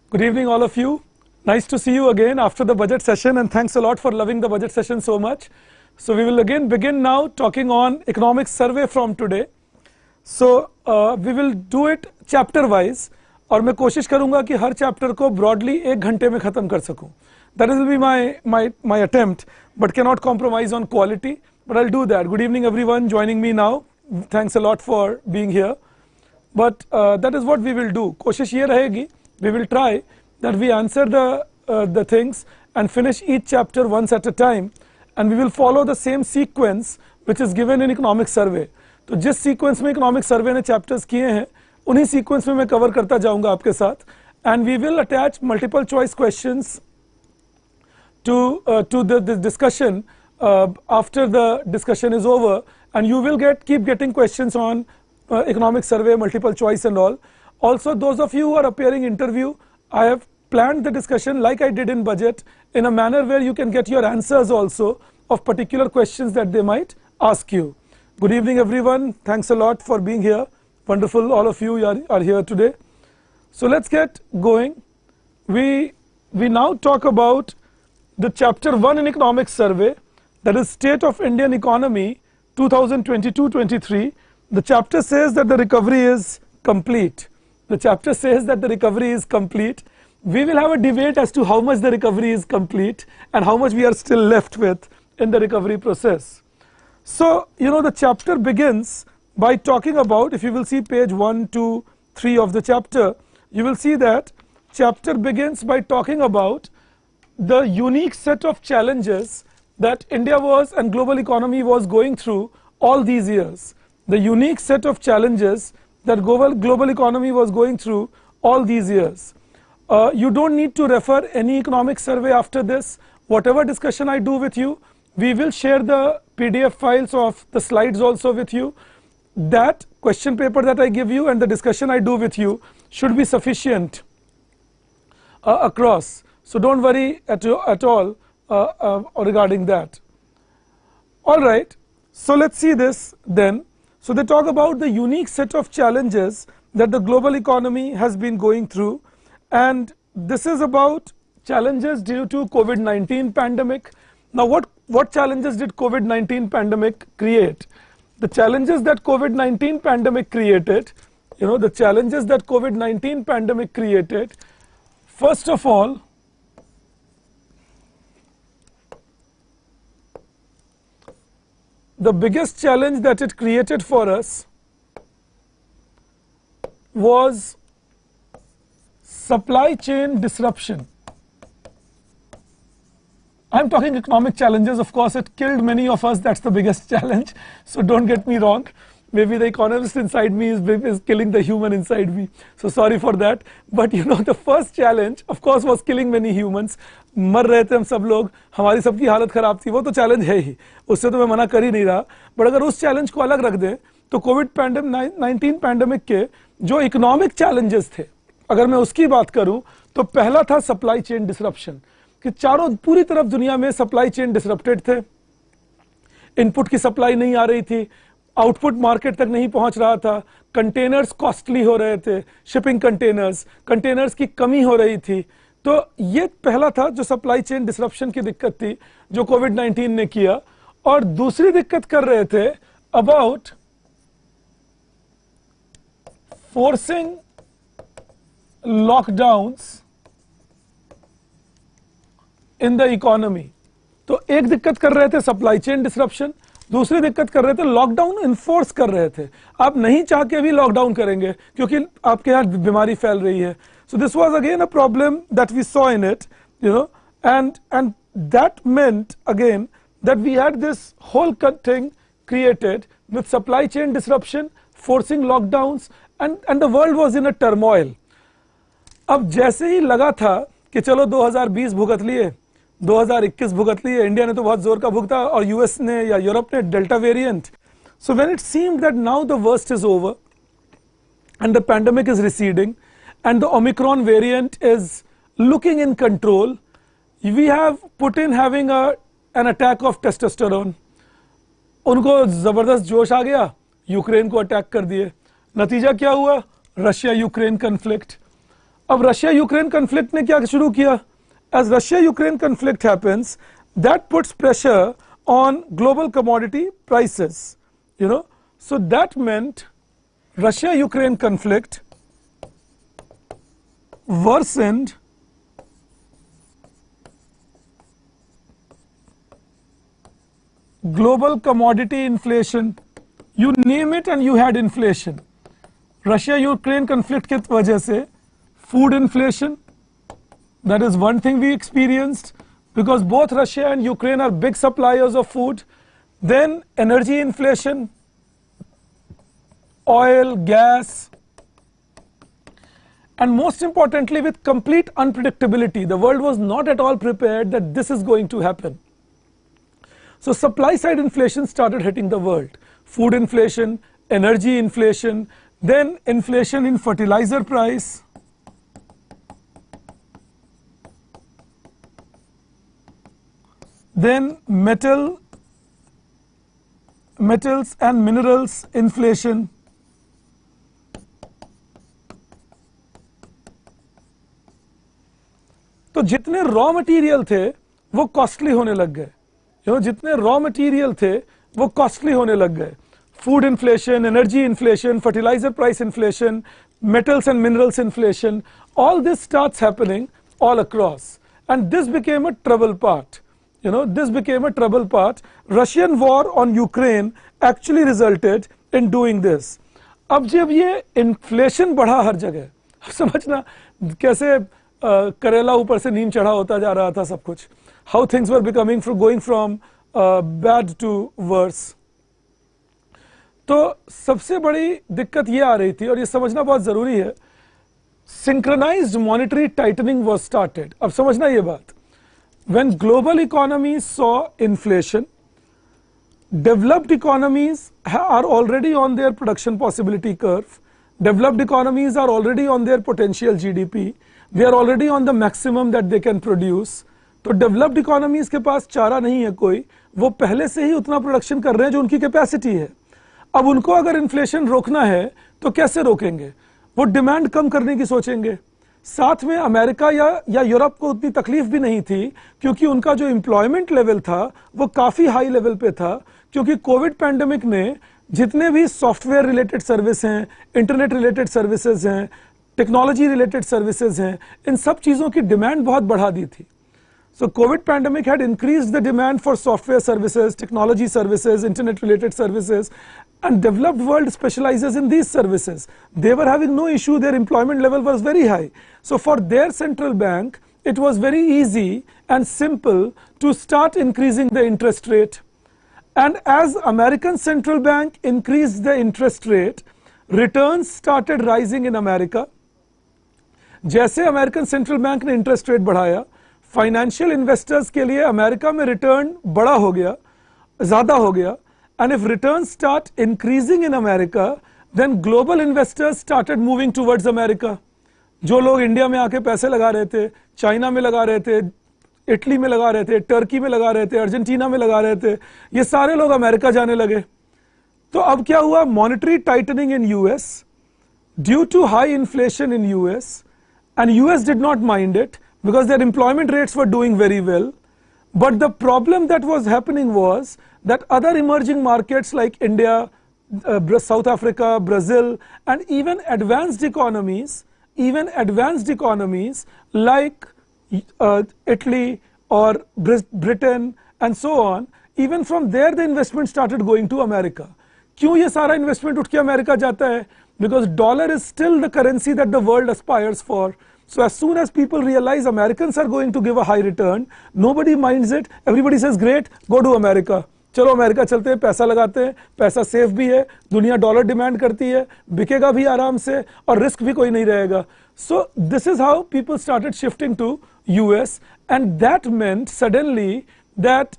Good evening, all of you. Nice to see you again after the budget session, and thanks a lot for loving the budget session so much. So we will again begin now talking on economic survey from today. So we will do it chapter wise, और मैं कोशिश करूंगा कि हर chapter को broadly 1 घंटे में खत्म कर सकूं. That will be my attempt, but cannot compromise on quality. But I'll do that. Good evening, everyone joining me now. Thanks a lot for being here. But that is what we will do. कोशिश ये रहेगी. We will try that we answer the things and finish each chapter once at a time, and we will follow the same sequence which is given in economic survey. तो जिस sequence में economic survey ने chapters किए हैं, उन्हीं sequence में मैं cover करता जाऊंगा आपके साथ, and we will attach multiple choice questions to the discussion after the discussion is over, and you will keep getting questions on economic survey, multiple choice and all. Also, those of you who are appearing interview, I have planned the discussion like I did in budget in a manner where you can get your answers also of particular questions that they might ask you. Good evening, everyone. Thanks a lot for being here. Wonderful, all of you are here today. So let's get going. We now talk about the chapter 1 in economic survey, that is State of Indian Economy 2022-23. The chapter says that the recovery is complete. The chapter says that the recovery is complete. We will have a debate as to how much the recovery is complete and how much we are still left with in the recovery process. So, you know, the chapter begins by talking about, if you will see page 1, 2, 3 of the chapter, you will see that chapter begins by talking about the unique set of challenges that India was and global economy was going through all these years. The unique set of challenges that global economy was going through all these years. You don't need to refer any economic survey after this. Whatever discussion I do with you, we will share the PDF files of the slides also with you. That question paper that I give you and the discussion I do with you should be sufficient across. So don't worry at all regarding that. All right, so let's see this then. So they talk about the unique set of challenges that the global economy has been going through, and this is about challenges due to COVID-19 pandemic. Now what challenges did COVID-19 pandemic create? The challenges that COVID-19 pandemic created, you know, the challenges that COVID-19 pandemic created, first of all, the biggest challenge that it created for us was supply chain disruption. I'm talking economic challenges, of course it killed many of us, that's the biggest challenge, so don't get me wrong. Maybe the economist inside me is killing the human inside me, so sorry for that. But you know, the first challenge of course was killing many humans. मर रहे थे हम सब लोग, हमारी सबकी हालत खराब थी, वो तो चैलेंज है ही, उससे तो मैं मना कर ही नहीं रहा. बट अगर उस चैलेंज को अलग रख दें तो कोविड-19 पैंडेमिक के जो इकोनॉमिक चैलेंजेस थे, अगर मैं उसकी बात करूं तो पहला था सप्लाई चेन डिसरप्शन, कि चारों पूरी तरफ दुनिया में सप्लाई चेन डिसरप्टेड थे. इनपुट की सप्लाई नहीं आ रही थी, आउटपुट मार्केट तक नहीं पहुंच रहा था, कंटेनर्स कॉस्टली हो रहे थे, शिपिंग कंटेनर्स की कमी हो रही थी. तो ये पहला था जो सप्लाई चेन डिसरप्शन की दिक्कत थी जो कोविड-19 ने किया. और दूसरी दिक्कत कर रहे थे about forcing lockdowns in the economy. तो एक दिक्कत कर रहे थे सप्लाई चेन डिसरप्शन, दूसरी दिक्कत कर रहे थे लॉकडाउन इन्फोर्स कर रहे थे. आप नहीं चाह के भी लॉकडाउन करेंगे क्योंकि आपके यहाँ बीमारी फैल रही है. So this was again a problem that we saw in it, you know, and that meant again that we had this whole thing created with supply chain disruption, forcing lockdowns, and the world was in a turmoil. अब जैसे ही लगा था कि चलो 2020 भुगत लिए, 2021 भुगत लिए, इंडिया ने तो बहुत जोर का भुगता और यूएस ने या यूरोप ने delta variant. So when it seemed that now the worst is over and the pandemic is receding and the Omicron variant is looking in control, we have Putin having an attack of testosterone. उनको जबरदस्त जोश आ गया, Ukraine को attack कर दिए. नतीजा क्या हुआ? Russia Ukraine conflict. अब रशिया यूक्रेन कन्फ्लिक्ट ने क्या शुरू किया? As Russia-Ukraine conflict happens, that puts pressure on global commodity prices, you know. So that meant Russia-Ukraine conflict worsened global commodity inflation. You name it and you had inflation. Russia-Ukraine conflict के वजह से food inflation, that is one thing we experienced, because both Russia and Ukraine are big suppliers of food. Then energy inflation, oil, gas, and most importantly with complete unpredictability. The world was not at all prepared that this is going to happen. So supply side inflation started hitting the world. Food inflation, energy inflation, then inflation in fertilizer price, then metals and minerals inflation, तो जितने raw material थे वो costly होने लग गए, जितने raw material थे वो कॉस्टली होने लग गए. Food inflation, energy inflation, fertilizer price inflation, metals and minerals inflation, all this starts happening all across, and this became a trouble part. This became a trouble part. Russian war on Ukraine actually resulted in doing this. अब जब ये inflation बढ़ा हर जगह, समझना कैसे करेला ऊपर से नीम चढ़ा होता जा रहा था सब कुछ. How things were going from bad to worse. तो सबसे बड़ी दिक्कत ये आ रही थी, और ये समझना बहुत जरूरी है, synchronized monetary tightening was started. अब समझना ये बात. When global economies saw inflation, developed economies are already on their production possibility curve. Developed economies are already on their potential GDP. They are already on the maximum that they can produce. तो developed economies के पास चारा नहीं है कोई, वो पहले से ही उतना प्रोडक्शन कर रहे हैं जो उनकी कैपेसिटी है. अब उनको अगर इन्फ्लेशन रोकना है तो कैसे रोकेंगे? वो डिमांड कम करने की सोचेंगे. साथ में अमेरिका या यूरोप को उतनी तकलीफ भी नहीं थी, क्योंकि उनका जो एम्प्लॉयमेंट लेवल था वो काफ़ी हाई लेवल पे था, क्योंकि कोविड पैंडेमिक ने जितने भी सॉफ्टवेयर रिलेटेड सर्विस हैं, इंटरनेट रिलेटेड सर्विसेज हैं, टेक्नोलॉजी रिलेटेड सर्विसेज हैं, इन सब चीज़ों की डिमांड बहुत बढ़ा दी थी. So COVID pandemic had increased the demand for software services, technology services, internet related services, and developed world specializes in these services. They were having no issue, their employment level was very high. So for their central bank, it was very easy and simple to start increasing the interest rate. And as American central bank increased the interest rate, returns started rising in America. जैसे American central bank ने interest rate बढ़ाया, financial investors के लिए America में return बड़ा हो गया, ज़्यादा हो गया. And if return start increasing in America, then global investors started moving towards America. जो लोग इंडिया में आके पैसे लगा रहे थे, चाइना में लगा रहे थे, इटली में लगा रहे थे, टर्की में लगा रहे थे, अर्जेंटीना में लगा रहे थे, ये सारे लोग अमेरिका जाने लगे. तो अब क्या हुआ? Monetary tightening in US due to high inflation in US, and US did not mind it, because their employment rates were doing very well. But the problem that was happening was that other emerging markets like India, South Africa, Brazil, and even advanced economies like Italy or Britain and so on, even from there the investment started going to America. क्यों ये सारा investment उठ के America जाता है? Because dollar is still the currency that the world aspires for. So as soon as people realize Americans are going to give a high return, nobody minds it. Everybody says, great, go to America. चलो America चलते हैं, पैसा लगाते हैं, पैसा safe भी है, दुनिया डॉलर डिमांड करती है, बिकेगा भी आराम से और रिस्क भी कोई नहीं रहेगा. So this is how people started shifting to US, and that meant suddenly that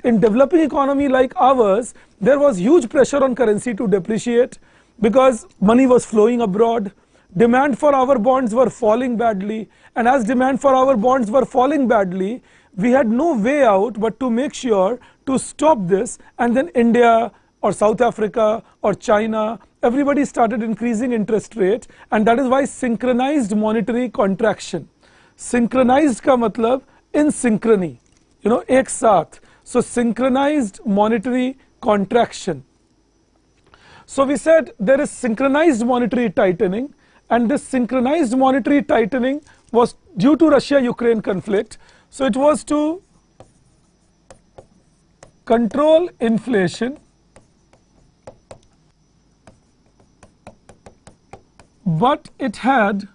in developing economy like ours, there was huge pressure on currency to depreciate because money was flowing abroad. Demand for our bonds were falling badly, and as demand for our bonds were falling badly, we had no way out but to make sure to stop this. And then India, or South Africa or China, everybody started increasing interest rate, and that is why synchronized monetary contraction. Synchronized का मतलब in synchrony, एक साथ. So synchronized monetary contraction. So we said there is synchronized monetary tightening, and this synchronized monetary tightening was due to Russia-Ukraine conflict. So it was to control inflation, but it had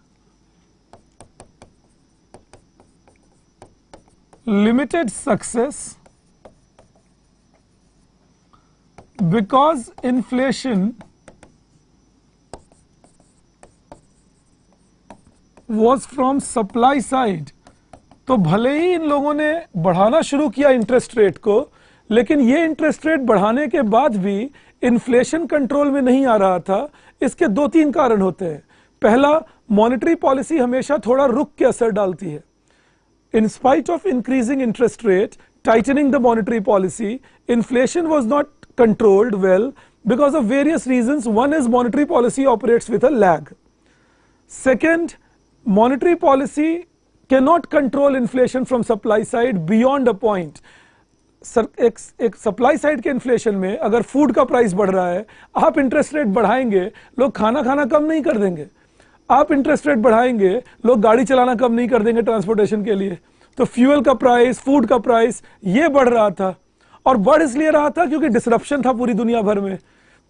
limited success because inflation was from supply side. तो भले ही इन लोगों ने बढ़ाना शुरू किया interest rate को, लेकिन ये इंटरेस्ट रेट बढ़ाने के बाद भी इन्फ्लेशन कंट्रोल में नहीं आ रहा था. इसके दो तीन कारण होते हैं. पहला, मॉनेटरी पॉलिसी हमेशा थोड़ा रुक के असर डालती है. In spite of increasing interest rate, tightening the monetary policy, inflation was not controlled well because of various reasons. One is monetary policy operates with a lag. Second, monetary policy cannot control inflation from supply side beyond a point. एक supply side के inflation में अगर food का price बढ़ रहा है, आप interest rate बढ़ाएंगे, लोग खाना कम नहीं कर देंगे. आप इंटरेस्ट रेट बढ़ाएंगे, लोग गाड़ी चलाना कम नहीं कर देंगे ट्रांसपोर्टेशन के लिए. तो फ्यूल का प्राइस, फूड का प्राइस ये बढ़ रहा था, और बढ़ इसलिए रहा था क्योंकि डिसरप्शन था पूरी दुनिया भर में.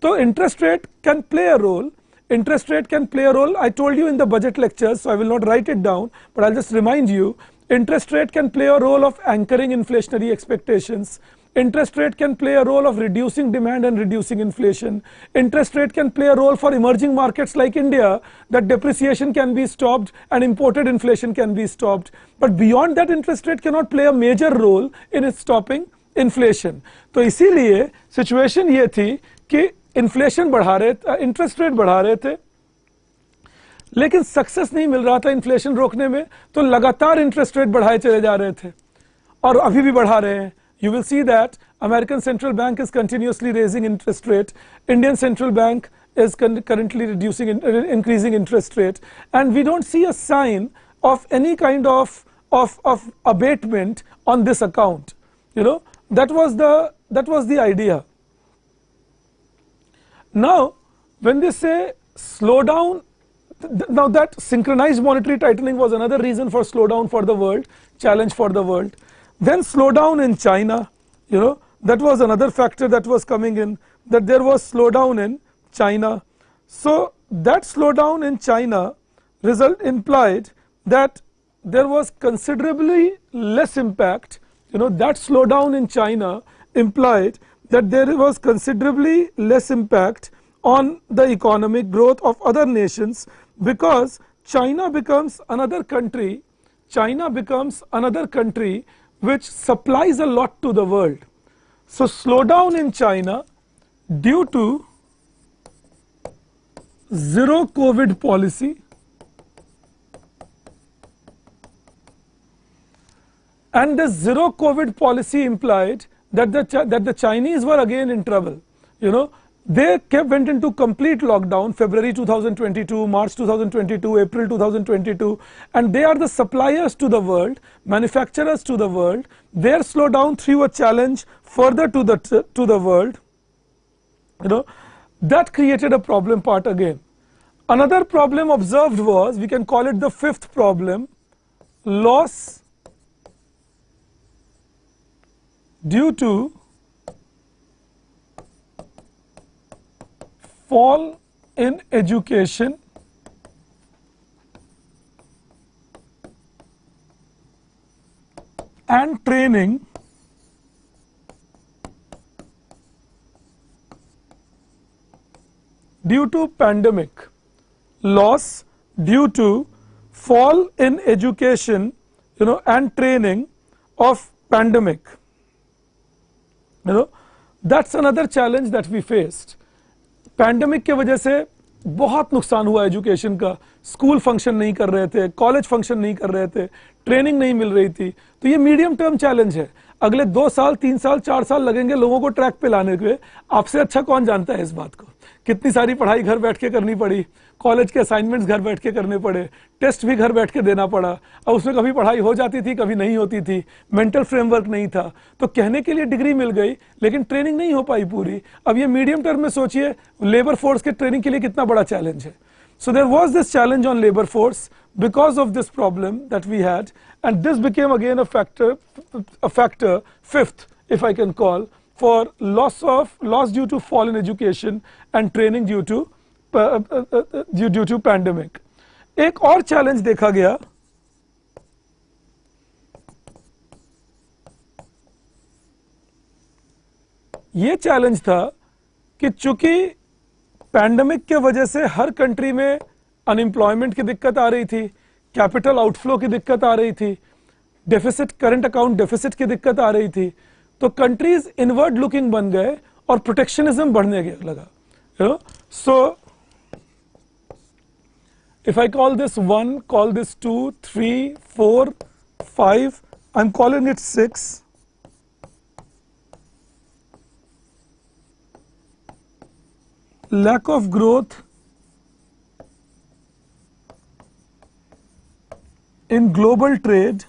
तो interest rate can play a role. Interest rate can play a role. I told you in the budget lectures, so I will not write it down, but I'll just remind you. Interest rate can play a role of anchoring inflationary expectations. Interest rate can play a role of reducing demand and reducing inflation. Interest rate can play a role for emerging markets like India, that depreciation can be stopped and imported inflation can be stopped. But beyond that, interest rate cannot play a major role in stopping inflation. तो इसीलिए situation ये थी कि inflation बढ़ा रहे थे, interest rate बढ़ा रहे थे, लेकिन सक्सेस नहीं मिल रहा था इन्फ्लेशन रोकने में, तो लगातार इंटरेस्ट रेट बढ़ाए चले जा रहे थे, और अभी भी बढ़ा रहे हैं. You will see that American Central Bank is continuously raising interest rate. Indian Central Bank is currently increasing interest rate, and we don't see a sign of any kind of abatement on this account. That was the idea. Now, when they say slowdown, now that synchronized monetary tightening was another reason for slowdown for the world, challenge for the world. Then slowdown in China, that was another factor that was coming in, that there was slowdown in China. So that slowdown in China implied that there was considerably less impact. That slowdown in China implied that there was considerably less impact on the economic growth of other nations, because China becomes another country which supplies a lot to the world. So slowdown in China due to zero COVID policy and the zero COVID policy implied that the Chinese were again in trouble. They went into complete lockdown, February 2022, March 2022, April 2022, and they are the suppliers to the world, manufacturers to the world. Their slowdown threw a challenge further to the world. That created a problem part again. Another problem observed was, we can call it the fifth problem, loss due to fall in education and training due to pandemic. Loss due to fall in education, and training of pandemic. That's another challenge that we faced. Pandemic के वजह से बहुत नुकसान हुआ education का. School function नहीं कर रहे थे, कॉलेज फंक्शन नहीं कर रहे थे, ट्रेनिंग नहीं मिल रही थी. तो ये मीडियम टर्म चैलेंज है. अगले 2 साल 3 साल 4 साल लगेंगे लोगों को ट्रैक पे लाने के। आपसे अच्छा कौन जानता है इस बात को? कितनी सारी पढ़ाई घर बैठ के करनी पड़ी, कॉलेज के असाइनमेंट्स घर बैठ के करने पड़े, टेस्ट भी घर बैठ के देना पड़ा। अब उसमें कभी पढ़ाई हो जाती थी, कभी नहीं होती थी, मेंटल फ्रेमवर्क नहीं था। तो कहने के लिए डिग्री मिल गई लेकिन ट्रेनिंग नहीं हो पाई पूरी। अब ये मीडियम टर्म में सोचिए, लेबर फोर्स के ट्रेनिंग के लिए कितना बड़ा चैलेंज है। So there was this challenge on labor force because of this problem that we had, and this became again a factor, fifth, if I can call, for loss due to fall in education and training due to pandemic. एक और challenge देखा गया, ये challenge था कि चूंकि pandemic के वजह से हर कंट्री में अनएम्प्लॉयमेंट की दिक्कत आ रही थी, कैपिटल आउटफ्लो की दिक्कत आ रही थी, डेफिसिट, करंट अकाउंट डेफिसिट की दिक्कत आ रही थी, तो कंट्रीज इनवर्ड लुकिंग बन गए और प्रोटेक्शनिज्म बढ़ने लगा। So if I call this 1, call this 2, 3, 4, 5, I am calling it 6. Lack of growth in global trade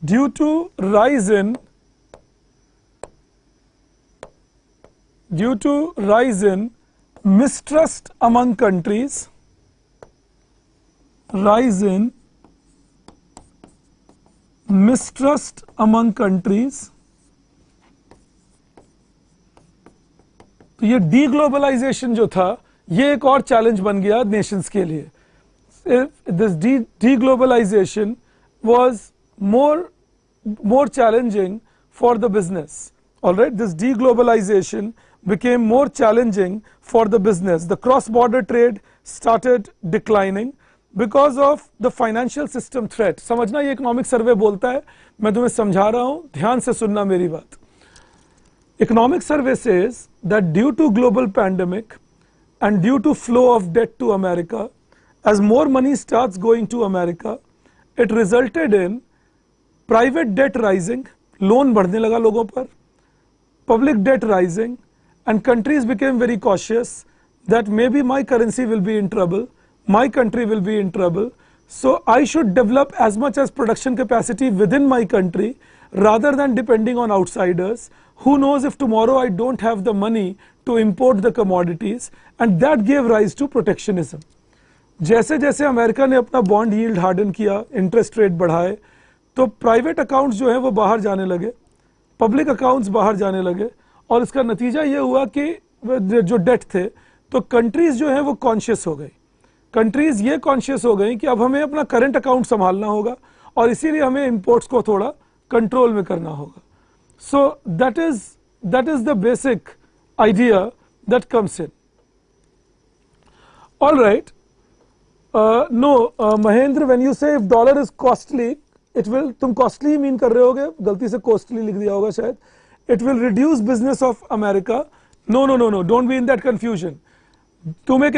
due to rise in mistrust among countries, rise in mistrust among countries. तो ये डीग्लोबलाइजेशन जो था ये एक और चैलेंज बन गया नेशंस के लिए. This deglobalization was more challenging for the business. All right, this deglobalization became more challenging for the business. The cross-border trade started declining because of the financial system threat. समझना, ये economic survey बोलता है, मैं तुम्हें समझा रहा हूं, ध्यान से सुनना मेरी बात. Economic survey says that due to global pandemic and due to flow of debt to America, as more money starts going to America, it resulted in private debt rising, loan बढ़ने लगा लोगों पर, public debt rising, and countries became very cautious that maybe my currency will be in trouble, my country will be in trouble, so I should develop as much as production capacity within my country rather than depending on outsiders. Who knows if tomorrow I don't have the money to import the commodities, and that gave rise to protectionism. जैसे जैसे America ने अपना bond yield harden किया, interest rate बढ़ाए, तो private accounts जो है वो बाहर जाने लगे, पब्लिक अकाउंट्स बाहर जाने लगे, और इसका नतीजा ये हुआ कि जो डेट थे, तो कंट्रीज जो है वो कॉन्शियस हो गई. कंट्रीज ये कॉन्शियस हो गई कि अब हमें अपना करंट अकाउंट संभालना होगा और इसीलिए हमें इंपोर्ट्स को थोड़ा कंट्रोल में करना होगा. So that is the basic idea that comes in. All right. Mahendra, when you say if dollar is costly, it will, तुम costly mean कर रहे होगे, गलती से costly लिख दिया होगा शायद. It will reduce business of America. No, don't be in that confusion. तुम एक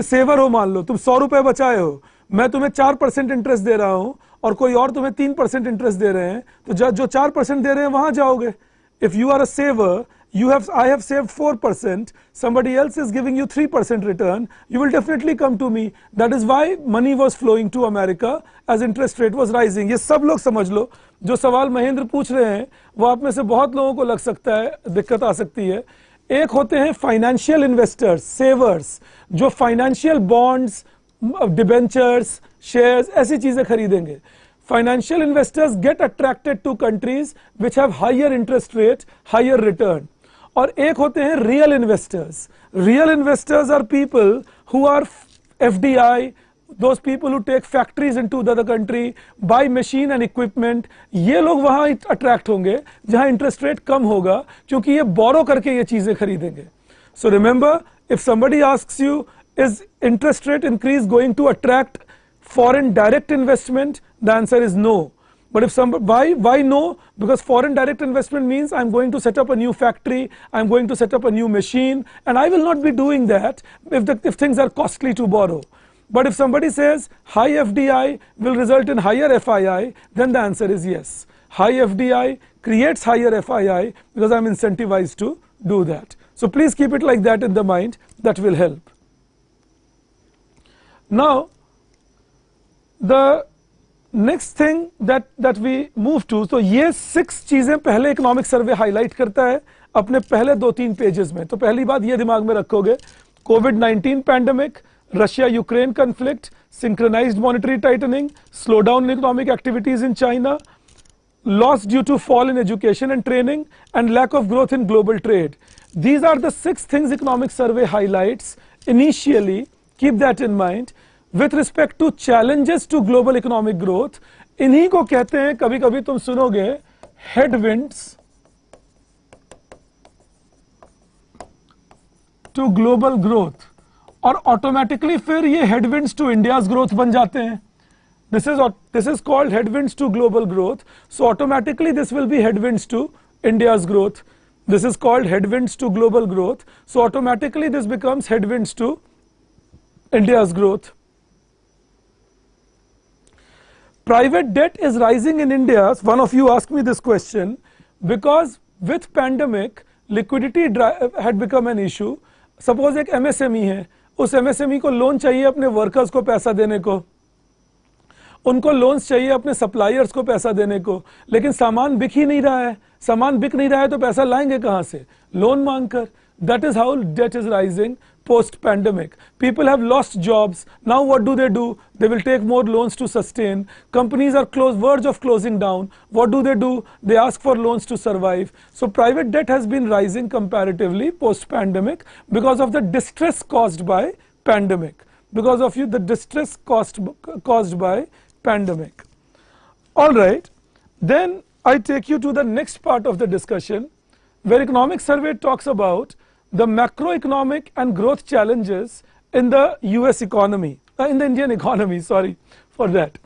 सेवर हो, मान लो तुम 100 रुपए बचाए हो, मैं तुम्हें 4% इंटरेस्ट दे रहा हूं और कोई और तुम्हें 3% इंटरेस्ट दे रहे हैं, तो जो 4% दे रहे हैं वहां जाओगे. If you are a saver, I have saved 4%, somebody else is giving you 3% return, you will definitely come to me. That is why money was flowing to America as interest rate was rising. ये सब लोग समझ लो. जो सवाल महेंद्र पूछ रहे हैं वो आप में से बहुत लोगों को लग सकता है, दिक्कत आ सकती है. एक होते हैं फाइनेंशियल इन्वेस्टर्स, सेवर्स, जो फाइनेंशियल बॉन्ड्स, डिबेंचर्स, शेयर्स, ऐसी चीजें खरीदेंगे. Financial investors get attracted to countries which have higher interest rate, higher return. और एक होते हैं real investors. Real investors are people who are FDI, those people who take factories into the other country, buy machine and equipment. ये लोग वहाँ attract होंगे जहाँ interest rate कम होगा, क्योंकि ये borrow करके ये चीजें खरीदेंगे. So remember, if somebody asks you, is interest rate increase going to attract foreign direct investment? The answer is no. But if why no? Because foreign direct investment means I'm going to set up a new factory, I'm going to set up a new machine, and I will not be doing that if things are costly to borrow. But if somebody says high FDI will result in higher FII, then the answer is yes. High FDI creates higher FII because I'm incentivized to do that. So please keep it like that in the mind. That will help. Now, the next thing that we move to, so ये 6 चीजें पहले economic survey highlight करता है अपने पहले 2-3 pages में. तो पहली बात ये दिमाग में रखोगे, कोविड-19 pandemic, Russia Ukraine conflict, synchronised monetary tightening, slow down in economic activities in China, loss due to fall in education and training, and lack of growth in global trade. These are the 6 things economic survey highlights initially. Keep that in mind. With respect to challenges to global economic growth, इन्हीं को कहते हैं, कभी कभी तुम सुनोगे, headwinds to global growth, और automatically फिर ये headwinds to India's growth बन जाते हैं. This is called headwinds to global growth. So automatically this will be headwinds to India's growth. This is called headwinds to global growth. So automatically this becomes headwinds to India's growth. Private debt is rising in India. One of you asked me this question because with pandemic liquidity had become an issue. Suppose एक MSME है, उस MSME को loan चाहिए अपने workers को पैसा देने को, उनको लोन्स चाहिए अपने सप्लायर्स को पैसा देने को, लेकिन सामान बिक ही नहीं रहा है. सामान बिक नहीं रहा है तो पैसा लाएंगे कहां से? Loan मांगकर. That is how debt is rising post pandemic. People have lost jobs. Now what do? They will take more loans to sustain. Companies are verge of closing down. What do? They ask for loans to survive. So private debt has been rising comparatively post pandemic because of the distress caused by pandemic. Because of the distress caused by pandemic. All right, then I take you to the next part of the discussion where economic survey talks about the macroeconomic and growth challenges in the US economy, in the Indian economy, sorry for that.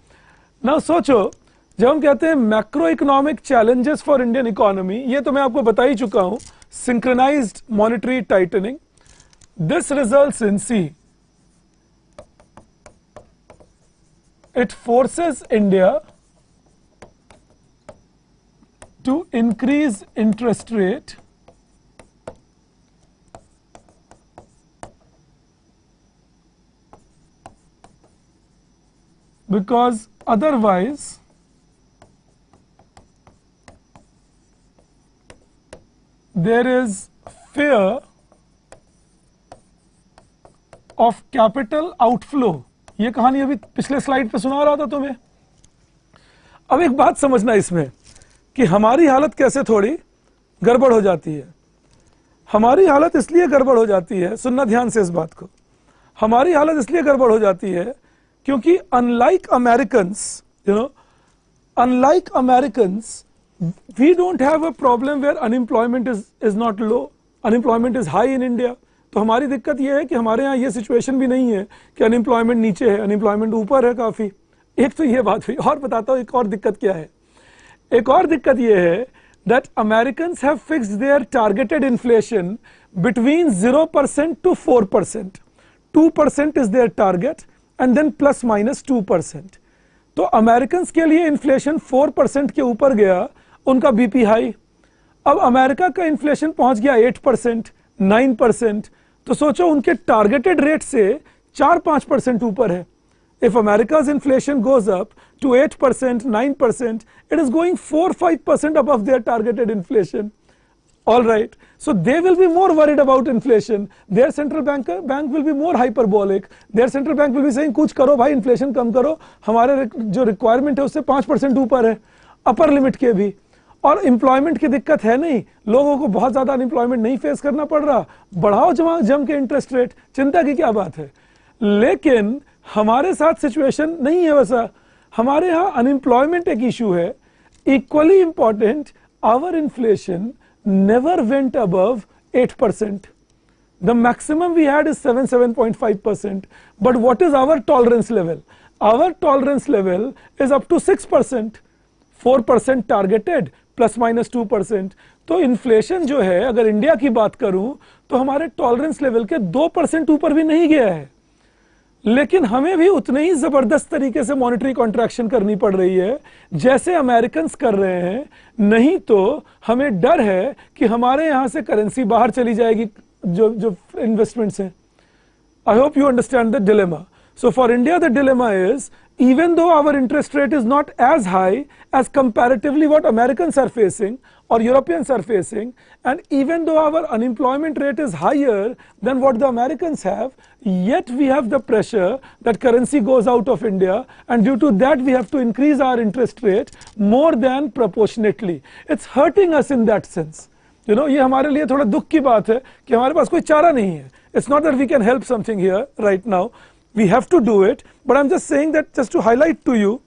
Now सोचो, जब हम कहते हैं macroeconomic challenges for Indian economy, ये तो मैं आपको बता ही चुका हूं, synchronized monetary tightening. This results in, see, it forces India to increase interest rate because otherwise there is fear of capital outflow. ये कहानी अभी पिछले स्लाइड पे सुना रहा था तुम्हें. अब एक बात समझना इसमें कि हमारी हालत कैसे थोड़ी गड़बड़ हो जाती है. हमारी हालत इसलिए गड़बड़ हो जाती है, सुनना ध्यान से इस बात को, हमारी हालत इसलिए गड़बड़ हो जाती है क्योंकि unlike Americans, unlike Americans, we don't have a problem where unemployment is not low. Unemployment is high in India. तो हमारी दिक्कत ये है कि हमारे यहाँ ये सिचुएशन भी नहीं है कि अनएम्प्लॉयमेंट नीचे है, अनएम्प्लॉयमेंट ऊपर है काफ़ी. एक तो ये बात हुई. और बताता हूँ एक और दिक्कत क्या है. एक और दिक्कत ये है that Americans have fixed their targeted inflation between 0% to 4%. 2% is their target and then plus minus 2%. तो अमेरिकन्स के लिए इन्फ्लेशन 4% के ऊपर गया, उनका बीपी हाई. अब अमेरिका का इन्फ्लेशन पहुंच गया 8%, 9%. तो सोचो उनके टारगेटेड रेट से 4-5% ऊपर है. If America's inflation goes up to 8%, 9%, it is going 4-5% above their targeted inflation. All right. So they will be more worried about inflation. Their central bank will be more hyperbolic. Their central bank will be saying, कुछ करो भाई, inflation कम करो. हमारे जो requirement है उससे 5% ऊपर है, upper limit के भी. और एम्प्लॉयमेंट की दिक्कत है नहीं, लोगों को बहुत ज्यादा अनएम्प्लॉयमेंट नहीं फेस करना पड़ रहा. बढ़ाओ जम के इंटरेस्ट रेट, चिंता की क्या बात है. लेकिन हमारे साथ सिचुएशन नहीं है वैसा. हमारे यहाँ अनएम्प्लॉयमेंट एक इशू है. Equally important, our inflation never went above 8%. The maximum we had is 7.5%. But what is our tolerance level? Our tolerance level is up to 6%. 4% targeted plus minus 2%. तो इन्फ्लेशन जो है, अगर इंडिया की बात करूं तो हमारे टॉलरेंस लेवल के 2% ऊपर भी नहीं गया है. लेकिन हमें भी उतने ही जबरदस्त तरीके से मॉनेटरी कॉन्ट्रैक्शन करनी पड़ रही है जैसे अमेरिकन्स कर रहे हैं, नहीं तो हमें डर है कि हमारे यहां से करेंसी बाहर चली जाएगी जो जो इन्वेस्टमेंट्स हैं। I hope you understand the dilemma. So for India, the dilemma is, even though our interest rate is not as high as comparatively what Americans are facing or Europeans are facing, and even though our unemployment rate is higher than what the Americans have, yet we have the pressure that currency goes out of India, and due to that we have to increase our interest rate more than proportionately. It's hurting us in that sense. You know, ये हमारे लिए थोड़ा दुख की बात है कि हमारे पास कोई चारा नहीं है. It's not that we can help something here right now. We have to do it. But I'm just saying that just to highlight to you,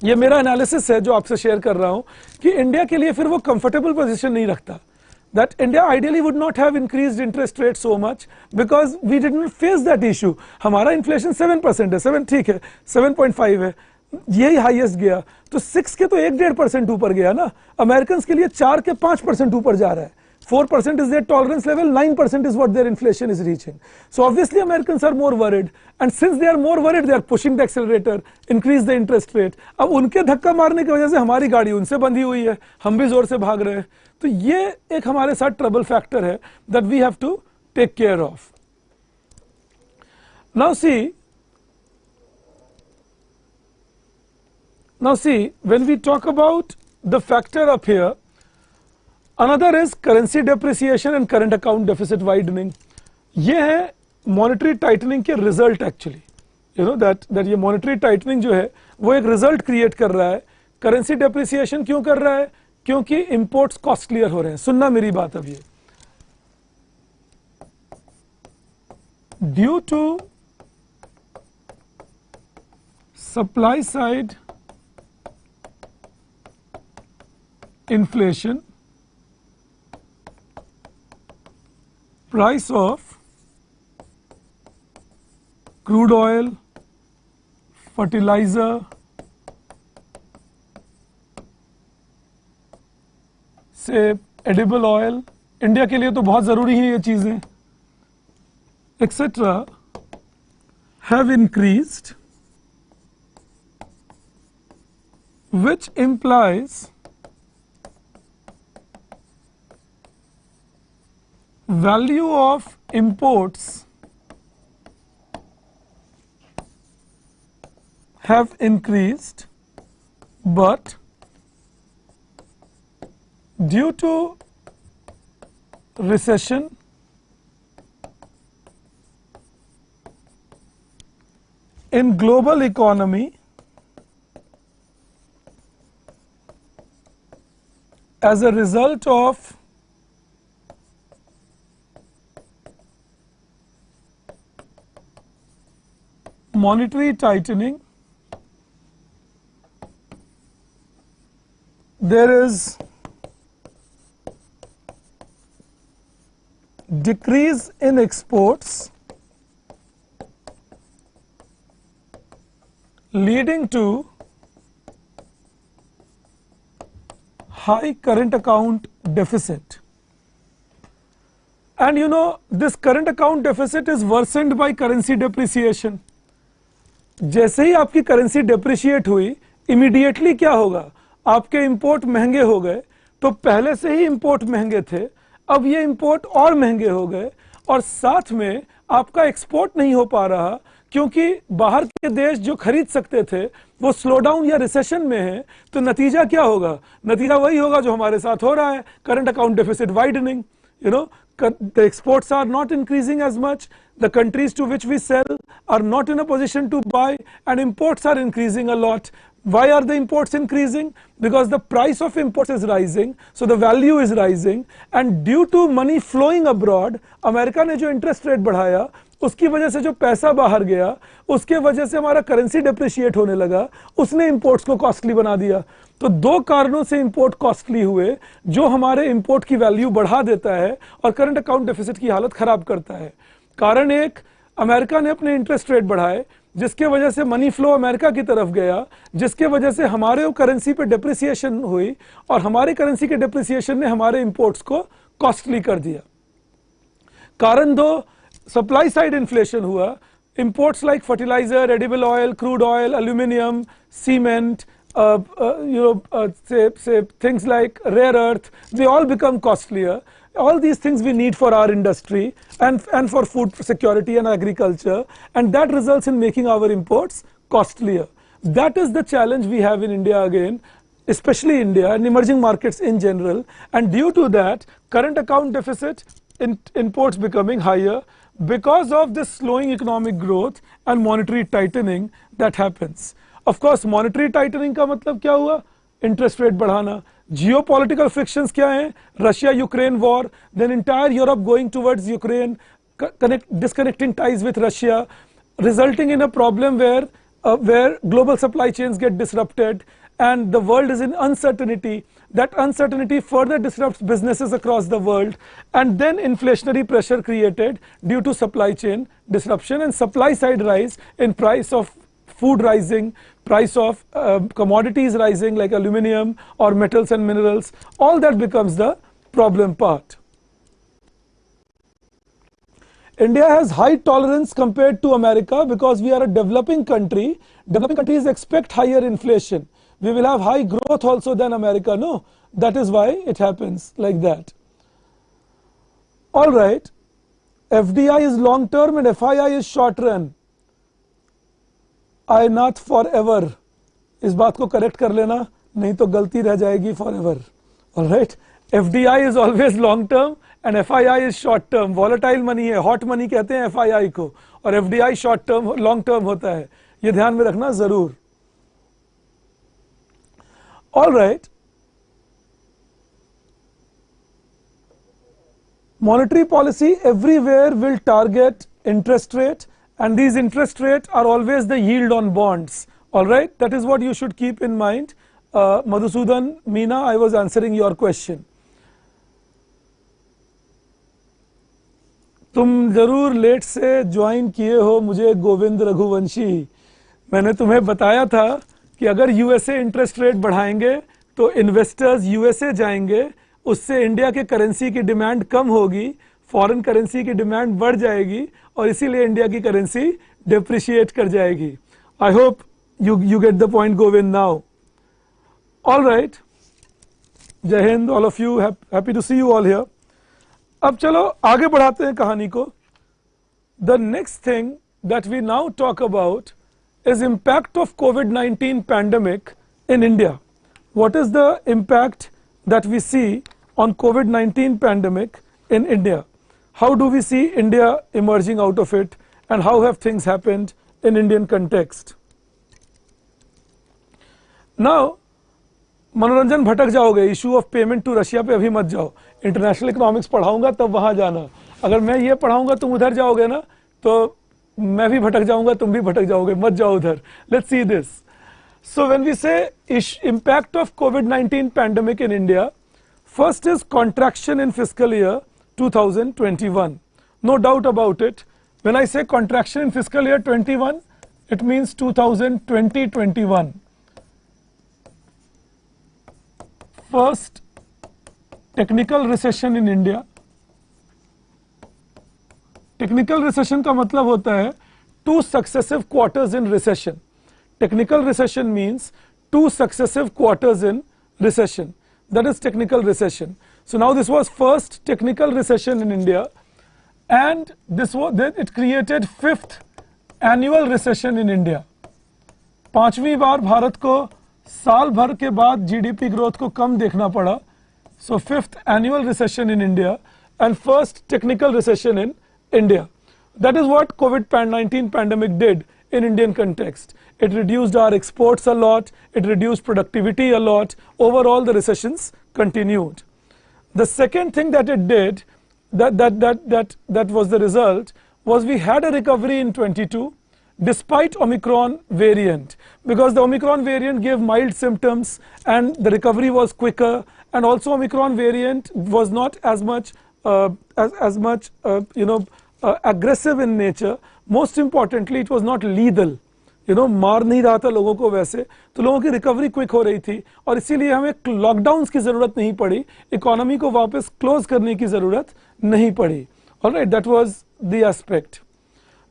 ये मेरा एनालिसिस है जो आपसे शेयर कर रहा हूं कि इंडिया के लिए फिर वो कंफर्टेबल पोजीशन नहीं रखता. That India ideally would not have increased interest rate so much because we didn't face that issue. हमारा इन्फ्लेशन 7% है, 7 ठीक है, 7.5 है, यही हाईएस्ट गया. तो 6 के तो 1-1.5% ऊपर गया ना. अमेरिकन के लिए 4 के 5% ऊपर जा रहा है. 4% is their tolerance level, 9% is what their inflation is reaching. So obviously Americans are more worried, and since they are more worried, they are pushing the accelerator, increase the interest rate. अब उनके धक्का मारने की वजह से हमारी गाड़ी उनसे बंधी हुई है, हम भी जोर से भाग रहे हैं. तो ये एक हमारे साथ ट्रबल फैक्टर है that we have to take care of. Now see, when we talk about the factor up here, another is currency depreciation and current account deficit widening. ये है monetary tightening के result actually. You know that ये monetary tightening जो है वो एक result create कर रहा है. Currency depreciation क्यों कर रहा है? क्योंकि imports costlier हो रहे हैं. सुनना मेरी बात अब ये. Due to supply side inflation, price of crude oil, fertilizer, से edible oil, इंडिया के लिए तो बहुत ज़रूरी है ये चीज़ें, etc. have increased, which implies value of imports have increased, but due to recession, in global economy, as a result of monetary tightening, there is decrease in exports, leading to high current account deficit. And you know, this current account deficit is worsened by currency depreciation. जैसे ही आपकी currency depreciate हुई, immediately क्या होगा? आपके import महंगे हो गए. तो पहले से ही इंपोर्ट महंगे थे, अब ये इंपोर्ट और महंगे हो गए, और साथ में आपका एक्सपोर्ट नहीं हो पा रहा क्योंकि बाहर के देश जो खरीद सकते थे वो स्लोडाउन या रिसेशन में है. तो नतीजा क्या होगा? नतीजा वही होगा जो हमारे साथ हो रहा है, current account deficit widening. You know, the exports are not increasing as much, the countries to which we sell are not in a position to buy, and imports are increasing a lot. Why are the imports increasing? Because the price of imports is rising, so the value is rising, and due to money flowing abroad, America ने जो interest rate बढ़ाया, उसकी वजह से जो पैसा बाहर गया, उसके वजह से हमारा करेंसी डेप्रिशिएट होने लगा, उसने इंपोर्ट्स को कॉस्टली बना दिया. तो दो कारणों से इंपोर्ट कॉस्टली हुए, जो हमारे इंपोर्ट की वैल्यू बढ़ा देता है और करंट अकाउंट डेफिसिट की हालत खराब करता है. कारण एक, अमेरिका ने अपने इंटरेस्ट रेट बढ़ाए, जिसके वजह से मनी फ्लो अमेरिका की तरफ गया, जिसके वजह से हमारे करेंसी पे डेप्रिसिएशन हुई, और हमारी करेंसी के डेप्रिसिएशन ने हमारे इंपोर्ट्स को कॉस्टली कर दिया. कारण दो, सप्लाई साइड इन्फ्लेशन हुआ. Imports like fertilizer, edible oil, crude oil, aluminium, cement, say things like rare earth, they all become costlier. All these things we need for our industry and for food security and agriculture, and that results in making our imports costlier. That is the challenge we have in India again, especially India and emerging markets in general. And due to that, current account deficit, imports becoming higher because of this slowing economic growth and monetary tightening that happens. Of course, monetary tightening का मतलब क्या हुआ? Interest rate बढ़ाना. Geopolitical frictions क्या हैं? Russia-Ukraine war, then entire Europe going towards Ukraine, disconnecting ties with Russia, resulting in a problem where global supply chains get disrupted and the world is in uncertainty. That uncertainty further disrupts businesses across the world, and then inflationary pressure created due to supply chain disruption and supply side rise in price of food rising, price of commodities rising like aluminium or metals and minerals. All that becomes the problem part. India has high tolerance compared to America because we are a developing country. Developing countries expect higher inflation. We will have high growth also than America. No, that is why it happens like that. All right, FDI is long term and FII is short run. I not forever. इस बात को correct कर लेना, नहीं तो गलती रह जाएगी forever. All right, FDI is always long term and FII is short term. Volatile money है, hot money कहते हैं FII को, और FDI short term, long term होता है. ये ध्यान में रखना जरूर. All right. Monetary policy everywhere will target interest rate, and these interest rates are always the yield on bonds. All right, that is what you should keep in mind. Madhusudan, Meena, I was answering your question. तुम जरूर late से join किए हो मुझे गोविंद रघुवंशी. मैंने तुम्हें बताया था कि अगर यूएसए इंटरेस्ट रेट बढ़ाएंगे तो इन्वेस्टर्स यूएसए जाएंगे, उससे इंडिया के करेंसी की डिमांड कम होगी, फॉरेन करेंसी की डिमांड बढ़ जाएगी और इसीलिए इंडिया की करेंसी डिप्रिशिएट कर जाएगी. I hope you get the point, Govind, now. All right, Jai Hind, all of you, happy to see you all here. अब चलो आगे बढ़ाते हैं कहानी को. The next thing that we now talk about is impact of COVID-19 pandemic in India. What is the impact that we see on COVID-19 pandemic in India? How do we see India emerging out of it, and how have things happened in Indian context? Now, मनोरंजन भटक जाओगे, issue of payment to Russia पे अभी मत जाओ. International economics पढ़ाऊंगा तब वहां जाना. अगर मैं ये पढ़ाऊंगा तुम उधर जाओगे ना, तो मैं भी भटक जाऊंगा, तुम भी भटक जाओगे, मत जाओ उधर. Let's see this. So when we say impact of कोविड-19 pandemic in India, first is contraction in fiscal year 2021. No doubt about it. When I say contraction in fiscal year 21, it means 2020-21. First, technical recession in India. Technical recession का मतलब होता है 2 successive quarters in recession. Technical recession means 2 successive quarters in recession. That is technical recession. So now this was first technical recession in India, and it created 5th annual recession in India. 5वीं बार भारत को साल भर के बाद GDP growth को कम देखना पड़ा. सो 5th annual recession in India and first technical recession in India. That is what COVID-19 pandemic did in Indian context. It reduced our exports a lot, it reduced productivity a lot. Overall, the recessions continued. The second thing that it did, that was the result, was we had a recovery in 22. Despite Omicron variant, because the Omicron variant gave mild symptoms and the recovery was quicker, and also Omicron variant was not as much aggressive in nature. Most importantly, it was not lethal. मार नहीं रहा था लोगों को वैसे, तो लोगों की रिकवरी क्विक हो रही थी और इसीलिए हमें लॉकडाउन्स की जरूरत नहीं पड़ी, इकोनॉमी को वापस क्लोज करने की जरूरत नहीं पड़ी. Alright, that was the aspect.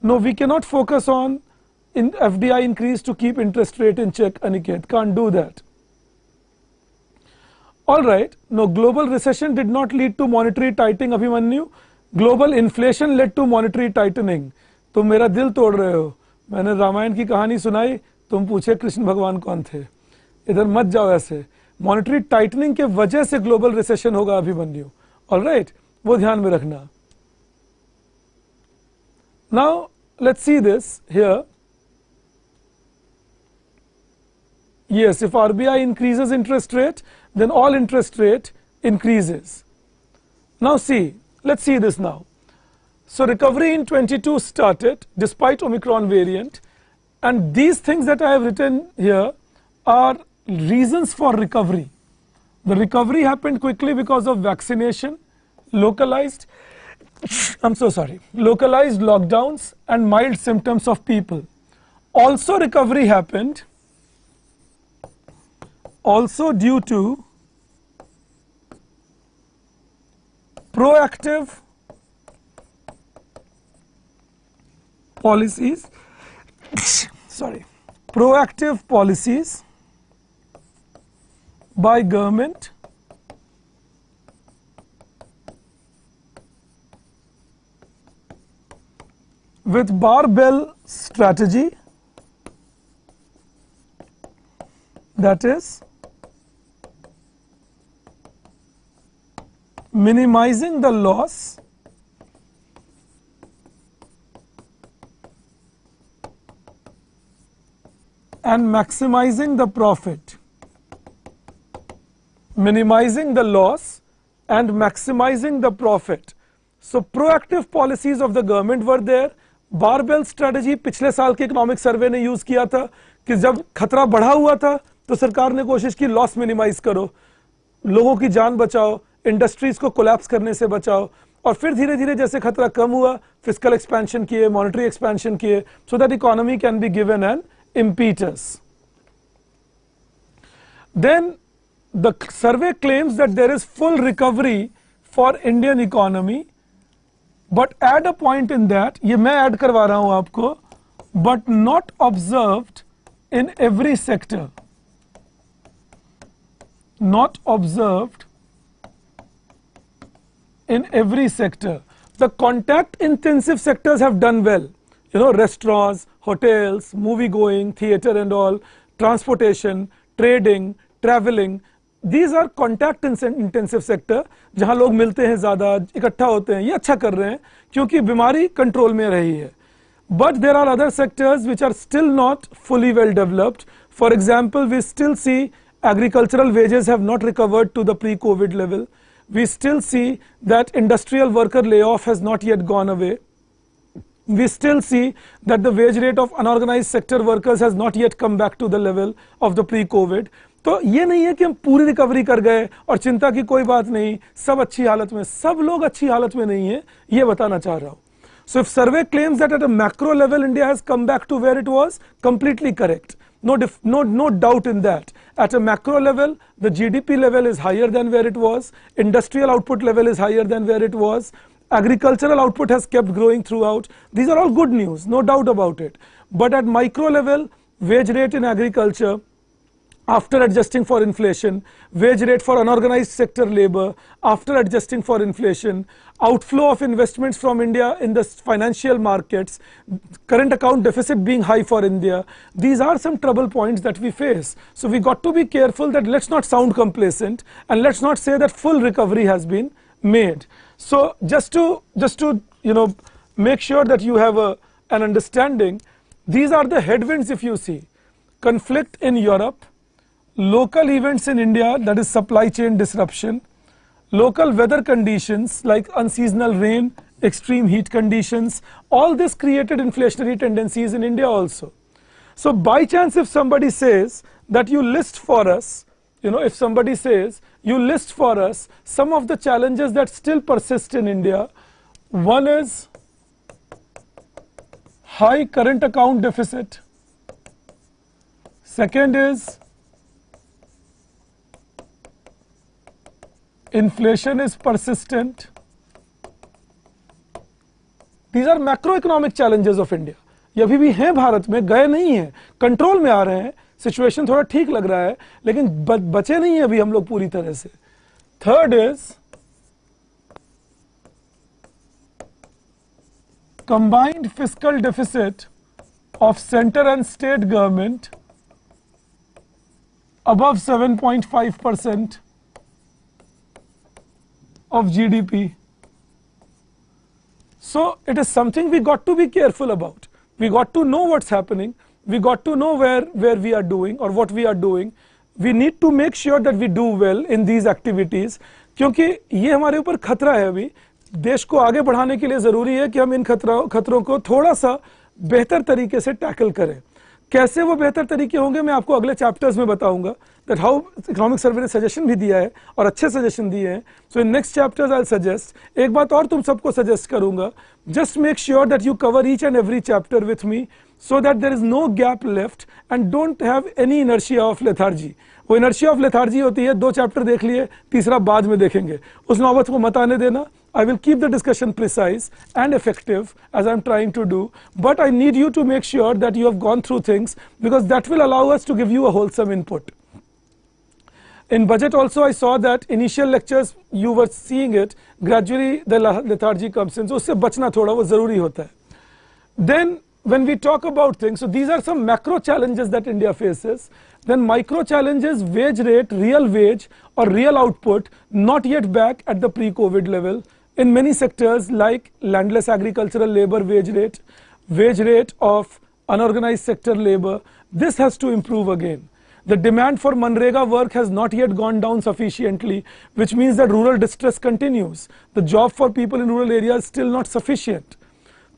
No, we cannot focus on in FDI increase to keep interest rate in check, Aniket. Can't do that. All right. No, global recession did not lead to monetary tightening, Abhimanyu. Global inflation led to monetary tightening. तुम मेरा दिल तोड़ रहे हो. मैंने रामायण की कहानी सुनाई, तुम पूछे कृष्ण भगवान कौन थे. इधर मत जाओ ऐसे. मॉनेटरी टाइटनिंग के वजह से ग्लोबल रिसेशन होगा अभिमन्यु. ऑलराइट, वो ध्यान में रखना. Now let's see this here. Yes, if RBI increases interest rate, then all interest rate increases. Now see, let's see this now. So recovery in 22 started despite Omicron variant, and these things that I have written here are reasons for recovery. The recovery happened quickly because of vaccination, localized lockdowns and mild symptoms of people. Also recovery happened also due to proactive policies proactive policies by government with barbell strategy, that is minimizing the loss and maximizing the profit. Minimizing the loss and maximizing the profit. So proactive policies of the government were there. Barbell strategy पिछले साल के economic survey ने use किया था कि जब खतरा बढ़ा हुआ था तो सरकार ने कोशिश की लॉस मिनिमाइज करो, लोगों की जान बचाओ, इंडस्ट्रीज को कोलैप्स करने से बचाओ, और फिर धीरे धीरे जैसे खतरा कम हुआ फिस्कल एक्सपेंशन किए, मॉनेटरी एक्सपेंशन किए, so that economy can be given an impetus. Then the survey claims that there is full recovery for Indian economy, but add a point in that, ये मैं add करवा रहा हूँ आपको, but not observed in every sector. Not observed in every sector. The contact intensive sectors have done well. You know, restaurants, hotels, movie going, theater and all, transportation, trading, traveling. These are contact intensive sector जहाँ लोग मिलते हैं ज़्यादा, इकट्ठा होते हैं, ये अच्छा कर रहे हैं क्योंकि बीमारी कंट्रोल में रही है. But there are other sectors which are still not fully well developed. For example, we still see agricultural wages have not recovered to the pre-COVID level. We still see that industrial worker layoff has not yet gone away. We still see that the wage rate of unorganized sector workers has not yet come back to the level of the pre-COVID. तो ये नहीं है कि हम पूरी recovery कर गए और चिंता की कोई बात नहीं, सब अच्छी हालत में, सब लोग अच्छी हालत में नहीं है, ये बताना चाह रहा हूँ. So if survey claims that at a macro level India has come back to where it was, completely correct. No doubt in that. At a macro level, the GDP level is higher than where it was, industrial output level is higher than where it was, agricultural output has kept growing throughout. These are all good news, no doubt about it. But at micro level, wage rate in agriculture, after adjusting for inflation, wage rate for unorganized sector labor, after adjusting for inflation, outflow of investments from India in the financial markets, current account deficit being high for India, these are some trouble points that we face. So we got to be careful that let's not sound complacent and let's not say that full recovery has been made. So just to make sure that you have an understanding, these are the headwinds if you see. Conflict in Europe, local events in India, that is supply chain disruption, local weather conditions like unseasonal rain, extreme heat conditions, all this created inflationary tendencies in India also. So by chance if somebody says that you list for us, if somebody says you list for us some of the challenges that still persist in India, one is high current account deficit, second is inflation is persistent, these are macro economic challenges of India. ये अभी भी हैं भारत में, गए नहीं हैं, control में आ रहे हैं, सिचुएशन थोड़ा ठीक लग रहा है, लेकिन बचे नहीं है अभी हम लोग पूरी तरह से। Third is combined fiscal deficit of center and state government above 7.5% of GDP. So it is something we got to be careful about. We got to know what's happening. We got to know where we are doing or what we are doing. We need to make sure that we do well in these activities, क्योंकि ये हमारे ऊपर खतरा है। अभी देश को आगे बढ़ाने के लिए जरूरी है कि हम इन खतरों को थोड़ा सा बेहतर तरीके से टैकल करें। कैसे वो बेहतर तरीके होंगे मैं आपको अगले चैप्टर्स में बताऊंगा, दैट हाउ इकोनॉमिक सर्वे ने सजेशन भी दिया है और अच्छे सजेशन दिए हैं। So in next chapters I suggest, एक बात और तुम सबको सजेस्ट करूंगा, just make sure that you cover each and every chapter with me, so that there is no gap left and don't have any inertia of lethargy. वो inertia of lethargy होती है, 2 chapter देख लिए, तीसरा बाद में देखेंगे, उस नौबत को मत आने देना। I will keep the discussion precise and effective as I'm trying to do, but I need you to make sure that you have gone through things, because that will allow us to give you a wholesome input. In budget also I saw that initial lectures you were seeing it, gradually the lethargy comes in, so उससे बचना थोड़ा वो ज़रूरी होता है। Then when we talk about things, so these are some macro challenges that India faces. Then micro challenges, wage rate, real wage or real output not yet back at the pre-COVID level in many sectors like landless agricultural labor wage rate of unorganized sector labor. This has to improve again. The demand for Manrega work has not yet gone down sufficiently, which means that rural distress continues. The job for people in rural areas is still not sufficient.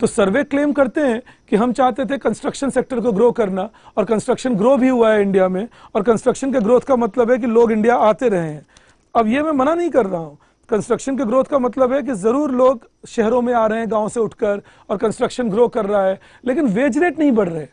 तो सर्वे claim करते हैं कि हम चाहते थे construction sector को grow करना, और कंस्ट्रक्शन ग्रो भी हुआ है इंडिया में, और कंस्ट्रक्शन के ग्रोथ का मतलब है कि लोग इंडिया आते रहे हैं। अब ये मैं मना नहीं कर रहा हूँ, कंस्ट्रक्शन के ग्रोथ का मतलब है कि ज़रूर लोग शहरों में आ रहे हैं गाँव से उठकर और कंस्ट्रक्शन ग्रो कर रहा है, लेकिन वेज रेट नहीं बढ़ रहे,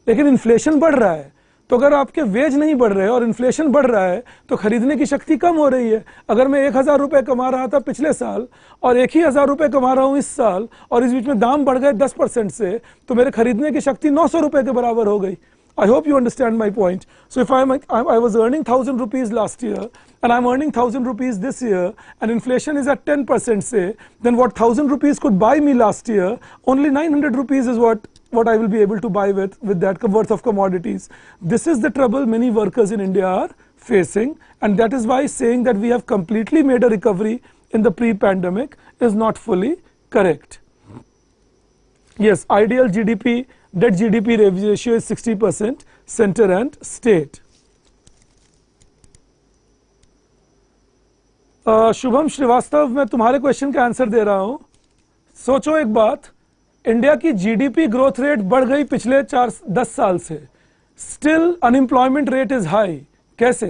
लेकिन इन्फ्लेशन बढ़ रहा है। तो अगर आपके वेज नहीं बढ़ रहे और इन्फ्लेशन बढ़ रहा है तो खरीदने की शक्ति कम हो रही है। अगर मैं 1000 रुपये कमा रहा था पिछले साल और 1000 रुपये कमा रहा हूँ इस साल, और इस बीच में दाम बढ़ गए 10% से, तो मेरे खरीदने की शक्ति 900 रुपये के बराबर हो गई। I hope you understand my point. So if I was earning 1000 rupees last year and I'm earning 1000 rupees this year and inflation is at 10% say, then what 1000 rupees could buy me last year, only 900 rupees is what I will be able to buy with that worth of commodities. This is the trouble many workers in India are facing, and that is why saying that we have completely made a recovery in the pre-pandemic is not fully correct. Yes, ideal GDP, debt GDP ratio is 60%, center and state. Shubham Srivastava, मैं तुम्हारे question का answer दे रहा हूं। सोचो एक बात, India की GDP growth rate बढ़ गई पिछले 10 साल से, still unemployment rate is high. कैसे?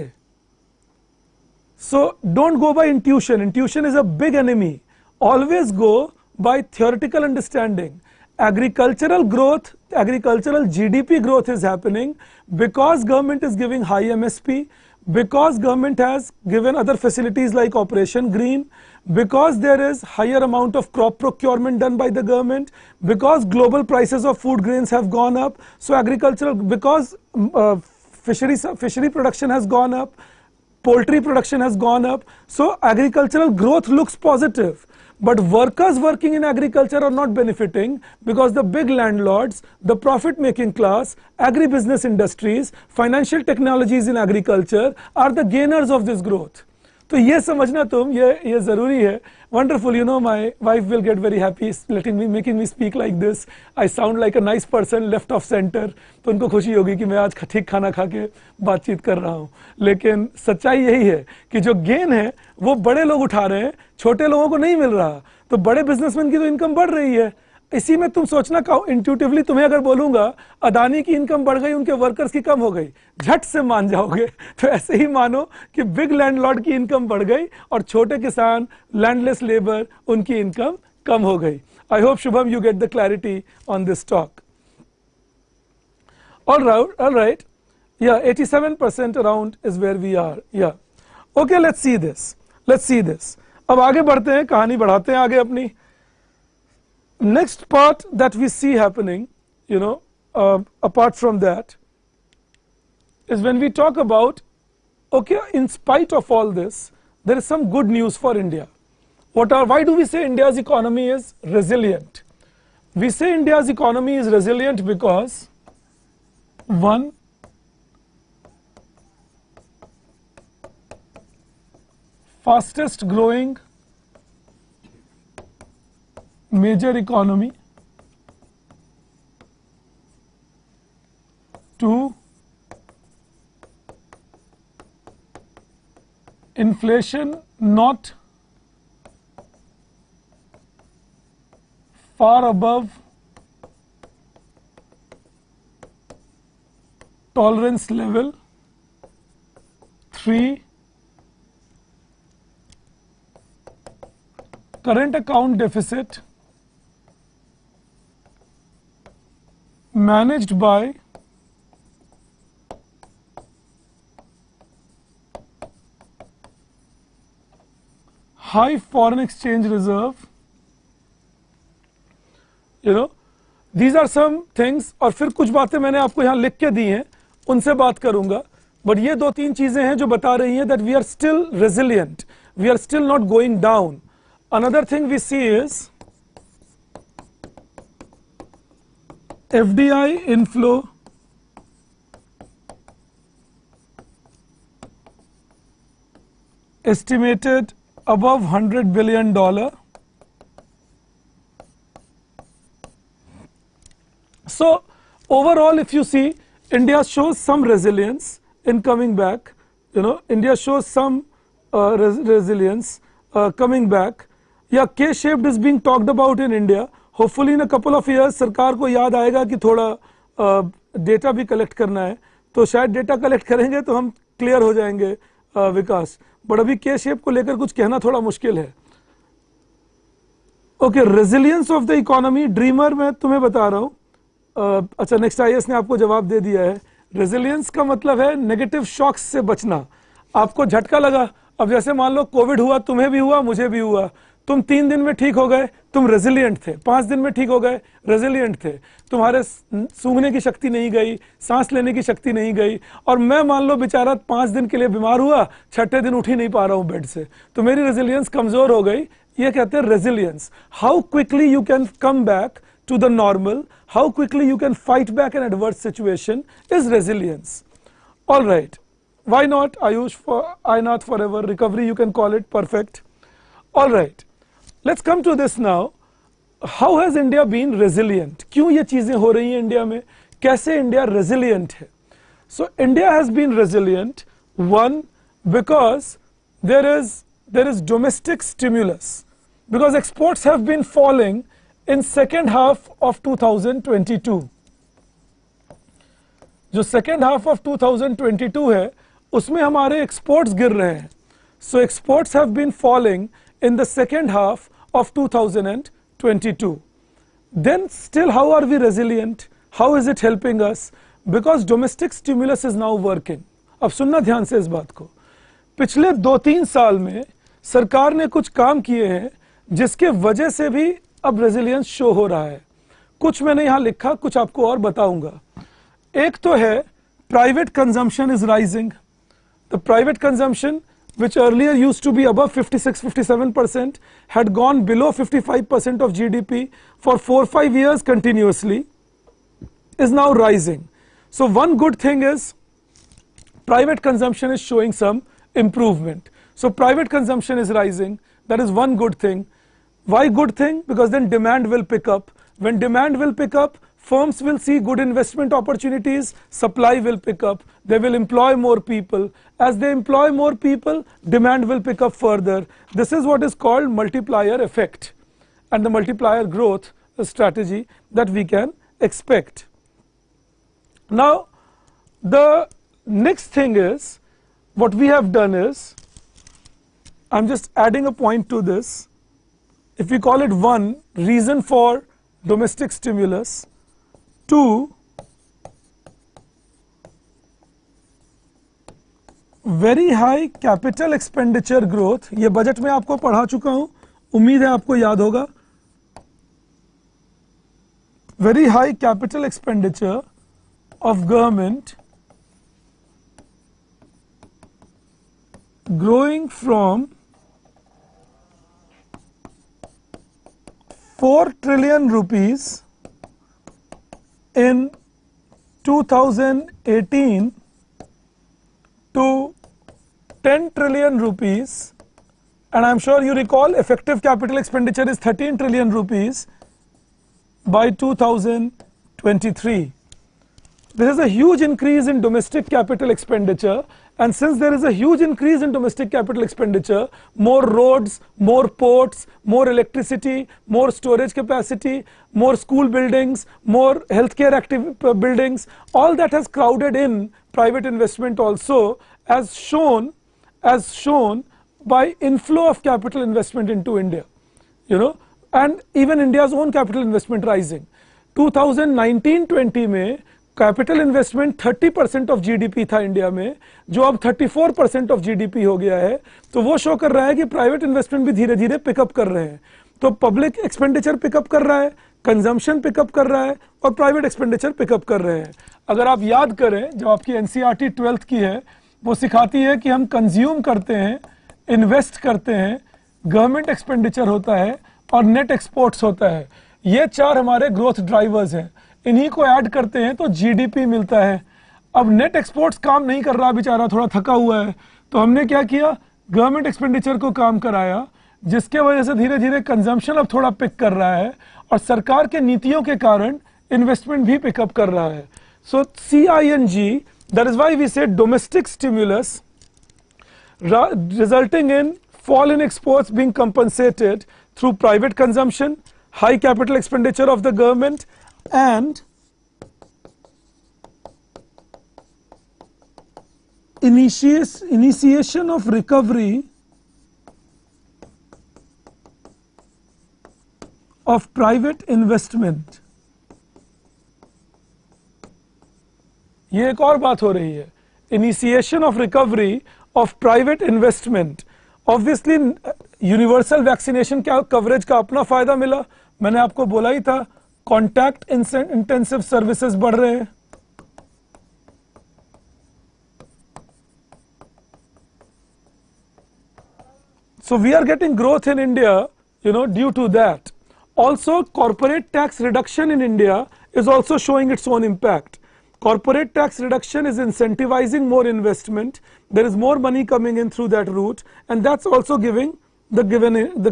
So don't go by intuition, intuition is a big enemy, always go by theoretical understanding. Agricultural growth, agricultural GDP growth is happening because government is giving high MSP, because government has given other facilities like Operation Green, because there is higher amount of crop procurement done by the government, because global prices of food grains have gone up, so agricultural, because fishery production has gone up, poultry production has gone up, so agricultural growth looks positive. But workers working in agriculture are not benefiting because the big landlords, the profit-making class, agribusiness industries, financial technologies in agriculture are the gainers of this growth. तो ये समझना तुम, ये ज़रूरी है। Wonderful, you know, my wife will get very happy making me speak like this. I sound like a nice person left of center. तो उनको खुशी होगी कि मैं आज ठीक खाना खा के बातचीत कर रहा हूँ। लेकिन सच्चाई यही है कि जो गेन है वो बड़े लोग उठा रहे हैं, छोटे लोगों को नहीं मिल रहा। तो बड़े बिजनेसमैन की तो इनकम बढ़ रही है। इसी में तुम सोचना, इंट्यूटिवली तुम्हें अगर बोलूंगा अदानी की इनकम बढ़ गई, उनके वर्कर्स की कम हो गई, झट से मान जाओगे। तो ऐसे ही मानो कि बिग लैंडलॉर्ड की इनकम बढ़ गई और छोटे किसान, लैंडलेस लेबर, उनकी इनकम कम हो गई। I hope Shubham you get the clarity on this talk. All right. Yeah, 87% around is where we are. Yeah. Okay, let's see this. अब आगे बढ़ते हैं, कहानी बढ़ाते हैं आगे अपनी। next part that we see happening, apart from that, is when we talk about, okay, in spite of all this, there is some good news for India. Why do we say India's economy is resilient? We say India's economy is resilient because, one, fastest growing major economy. 2, inflation not far above tolerance level. 3, current account deficit managed by high foreign exchange reserve. These are some things. और फिर कुछ बातें मैंने आपको यहाँ लिख के दी हैं, उनसे बात करूंगा. बट ये 2-3 चीजें हैं जो बता रही हैं that we are still resilient, we are still not going down. Another thing we see is FDI inflow estimated above $100 billion. So overall, if you see, India shows some resilience in coming back. India shows some resilience coming back. Yeah, K-shaped is being talked about in India. Hopefully in a couple of years सरकार को याद आएगा कि थोड़ा data भी collect करना है, तो शायद डेटा कलेक्ट करेंगे तो हम क्लियर हो जाएंगे विकास. बट अभी के शेप को लेकर कुछ कहना थोड़ा मुश्किल है. Okay, resilience of the economy, dreamer मैं तुम्हें बता रहा हूं. अच्छा, नेक्स्ट आईएएस ने आपको जवाब दे दिया है. रेजिलियंस का मतलब है नेगेटिव शॉक्स से बचना. आपको झटका लगा, अब जैसे मान लो कोविड हुआ, तुम्हें भी हुआ, मुझे भी हुआ, तुम 3 दिन में ठीक हो गए, तुम रेजिलियंट थे. 5 दिन में ठीक हो गए, रेजिलियंट थे. तुम्हारे सूंघने की शक्ति नहीं गई, सांस लेने की शक्ति नहीं गई. और मैं मान लो बेचारा 5 दिन के लिए बीमार हुआ, 6ठे दिन उठ ही नहीं पा रहा हूं बेड से, तो मेरी रेजिलियंस कमजोर हो गई. ये कहते हैं resilience. How quickly you can come back to the normal, how quickly you can fight back an adverse situation is resilience. All right, why not Ayush? I not forever recovery, you can call it. Perfect. All right, let's come to this now. How has India been resilient? क्यों ये चीजें हो रही हैं India में? कैसे India resilient है? So India has been resilient, one, because there is domestic stimulus, because exports have been falling in second half of 2022. जो second half of 2022 है, उसमें हमारे exports गिर रहे हैं. So exports have been falling in the second half of 2022. Then still how are we resilient? How is it helping us? Because domestic stimulus is now working. अब सुनना ध्यान से इस बात को. पिछले 2-3 साल में सरकार ने कुछ काम किए हैं जिसके वजह से भी अब रेजिलियंस शो हो रहा है. कुछ मैंने यहां लिखा, कुछ आपको और बताऊंगा. एक तो है private consumption is rising. The private consumption which earlier used to be above 56-57% had gone below 55% of GDP for 4-5 years continuously, is now rising. So one good thing is private consumption is showing some improvement. So private consumption is rising. That is one good thing. Why good thing? Because then demand will pick up. When demand will pick up, firms will see good investment opportunities, supply will pick up, they will employ more people. As they employ more people, demand will pick up further. This is what is called multiplier effect and the multiplier growth strategy that we can expect. Now, the next thing is, what we have done is, I'm just adding a point to this. If we call it 1, reason for domestic stimulus, 2, very high capital expenditure growth. ये budget में आपको पढ़ा चुका हूं, उम्मीद है आपको याद होगा. very high capital expenditure of government growing from 4 trillion rupees in 2018 to 10 trillion rupees, and I'm sure you recall effective capital expenditure is 13 trillion rupees by 2023. There is a huge increase in domestic capital expenditure, and since there is a huge increase in domestic capital expenditure, more roads, more ports, more electricity, more storage capacity, more school buildings, more healthcare active buildings, all that has crowded in private investment also, as shown by inflow of capital investment into India, and even India's own capital investment rising. 2019-20 में capital investment 30% of GDP था India में, जो अब 34% of GDP हो गया है। तो वो शो कर रहा है कि प्राइवेट इन्वेस्टमेंट भी धीरे धीरे पिकअप कर रहे हैं। तो पब्लिक एक्सपेंडिचर पिकअप कर रहा है, कंजम्पशन पिकअप कर रहा है और प्राइवेट एक्सपेंडिचर पिकअप कर रहे हैं। अगर आप याद करें, जो आपकी एनसीईआरटी 12th की है, वो सिखाती है कि हम कंज्यूम करते हैं, इन्वेस्ट करते हैं, गवर्नमेंट एक्सपेंडिचर होता है और नेट एक्सपोर्ट्स होता है। ये चार हमारे ग्रोथ ड्राइवर्स हैं। इन्हीं को ऐड करते हैं तो जीडीपी मिलता है। अब नेट एक्सपोर्ट्स काम नहीं कर रहा, बेचारा थोड़ा थका हुआ है, तो हमने क्या किया, गवर्नमेंट एक्सपेंडिचर को काम कराया, जिसके वजह से धीरे धीरे कंजम्पशन अब थोड़ा पिक कर रहा है और सरकार के नीतियों के कारण इन्वेस्टमेंट भी पिकअप कर रहा है। So CING, that is why we say domestic stimulus resulting in fall in exports being compensated through private consumption, high capital expenditure of the government, and initiation of recovery of private investment. ये एक और बात हो रही है, initiation of recovery of private investment. Obviously universal vaccination का coverage का अपना फायदा मिला, मैंने आपको बोला ही था, कॉन्टैक्ट इंटेंसिव सर्विसेज बढ़ रहे हैं। So we are getting growth in India, due to that. Also, corporate tax reduction in India is also showing its own impact. Corporate tax reduction is incentivizing more investment. There is more money coming in through that route, and that's also giving the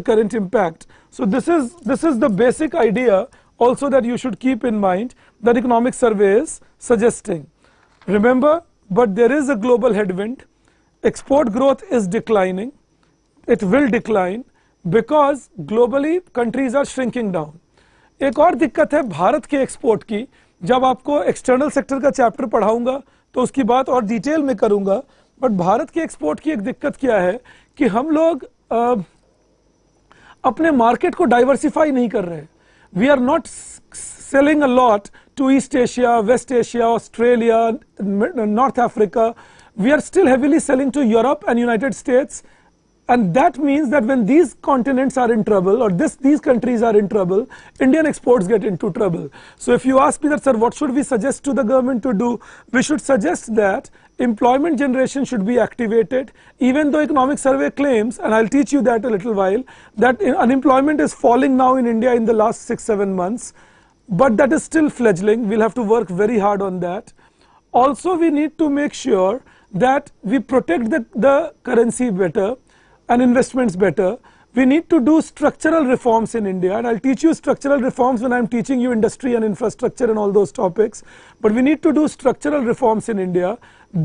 current impact. So this is the basic idea also that you should keep in mind that economic survey is suggesting. Remember, but there is a global headwind. Export growth is declining. It will decline because globally countries are shrinking down. एक और दिक्कत है भारत के export की, जब आपको external sector का chapter पढ़ाऊंगा तो उसकी बात और डिटेल में करूंगा, बट भारत के एक्सपोर्ट की एक दिक्कत क्या है कि हम लोग अपने मार्केट को डाइवर्सिफाई नहीं कर रहे। We are not selling a lot to East Asia, West Asia, Australia, North Africa. We are still heavily selling to Europe and United States. And that means that when these continents are in trouble, or these countries are in trouble, Indian exports get into trouble. So if you ask me that, sir, what should we suggest to the government to do? We should suggest that employment generation should be activated, even though economic survey claims, and I'll teach you that a little while, that unemployment is falling now in India in the last 6-7 months, but that is still fledgling. We'll have to work very hard on that. Also, we need to make sure that we protect the currency better and investments better. We need to do structural reforms in India, and I'll teach you structural reforms when I'm teaching you industry and infrastructure and all those topics. But we need to do structural reforms in India.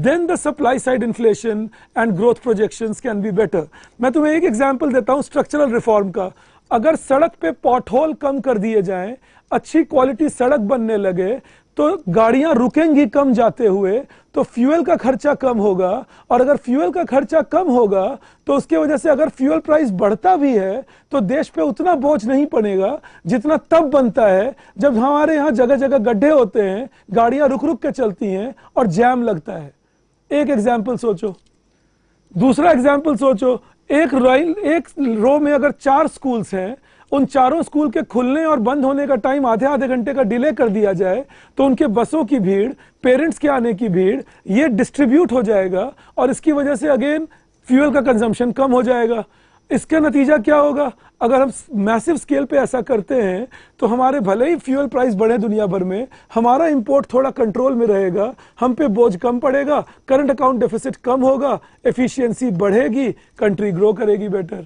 Then the supply side inflation and growth projections can be better. मैं तुम्हें एक example देता हूँ structural reform का। अगर सड़क पे pothole कम कर दिए जाएं, अच्छी क्वालिटी सड़क बनने लगे, तो गाड़ियां रुकेंगी कम जाते हुए, तो फ्यूल का खर्चा कम होगा, और अगर फ्यूल का खर्चा कम होगा तो उसके वजह से अगर फ्यूल प्राइस बढ़ता भी है तो देश पे उतना बोझ नहीं पड़ेगा जितना तब बनता है जब हमारे यहाँ जगह जगह गड्ढे होते हैं, गाड़ियां रुक रुक के चलती हैं और जैम लगता है। एक एग्जाम्पल सोचो। दूसरा एग्जाम्पल सोचो, एक रो में अगर 4 स्कूल्स हैं, उन चारों स्कूल के खुलने और बंद होने का टाइम आधे घंटे का डिले कर दिया जाए तो उनके बसों की भीड़, पेरेंट्स के आने की भीड़, ये डिस्ट्रीब्यूट हो जाएगा और इसकी वजह से अगेन फ्यूल का कंजम्पशन कम हो जाएगा। इसका नतीजा क्या होगा? अगर हम मैसिव स्केल पे ऐसा करते हैं तो हमारे भले ही फ्यूल प्राइस बढ़े दुनिया भर में, हमारा इंपोर्ट थोड़ा कंट्रोल में रहेगा, हम पे बोझ कम पड़ेगा, करंट अकाउंट डेफिसिट कम होगा, एफिशिएंसी बढ़ेगी, कंट्री ग्रो करेगी बेटर।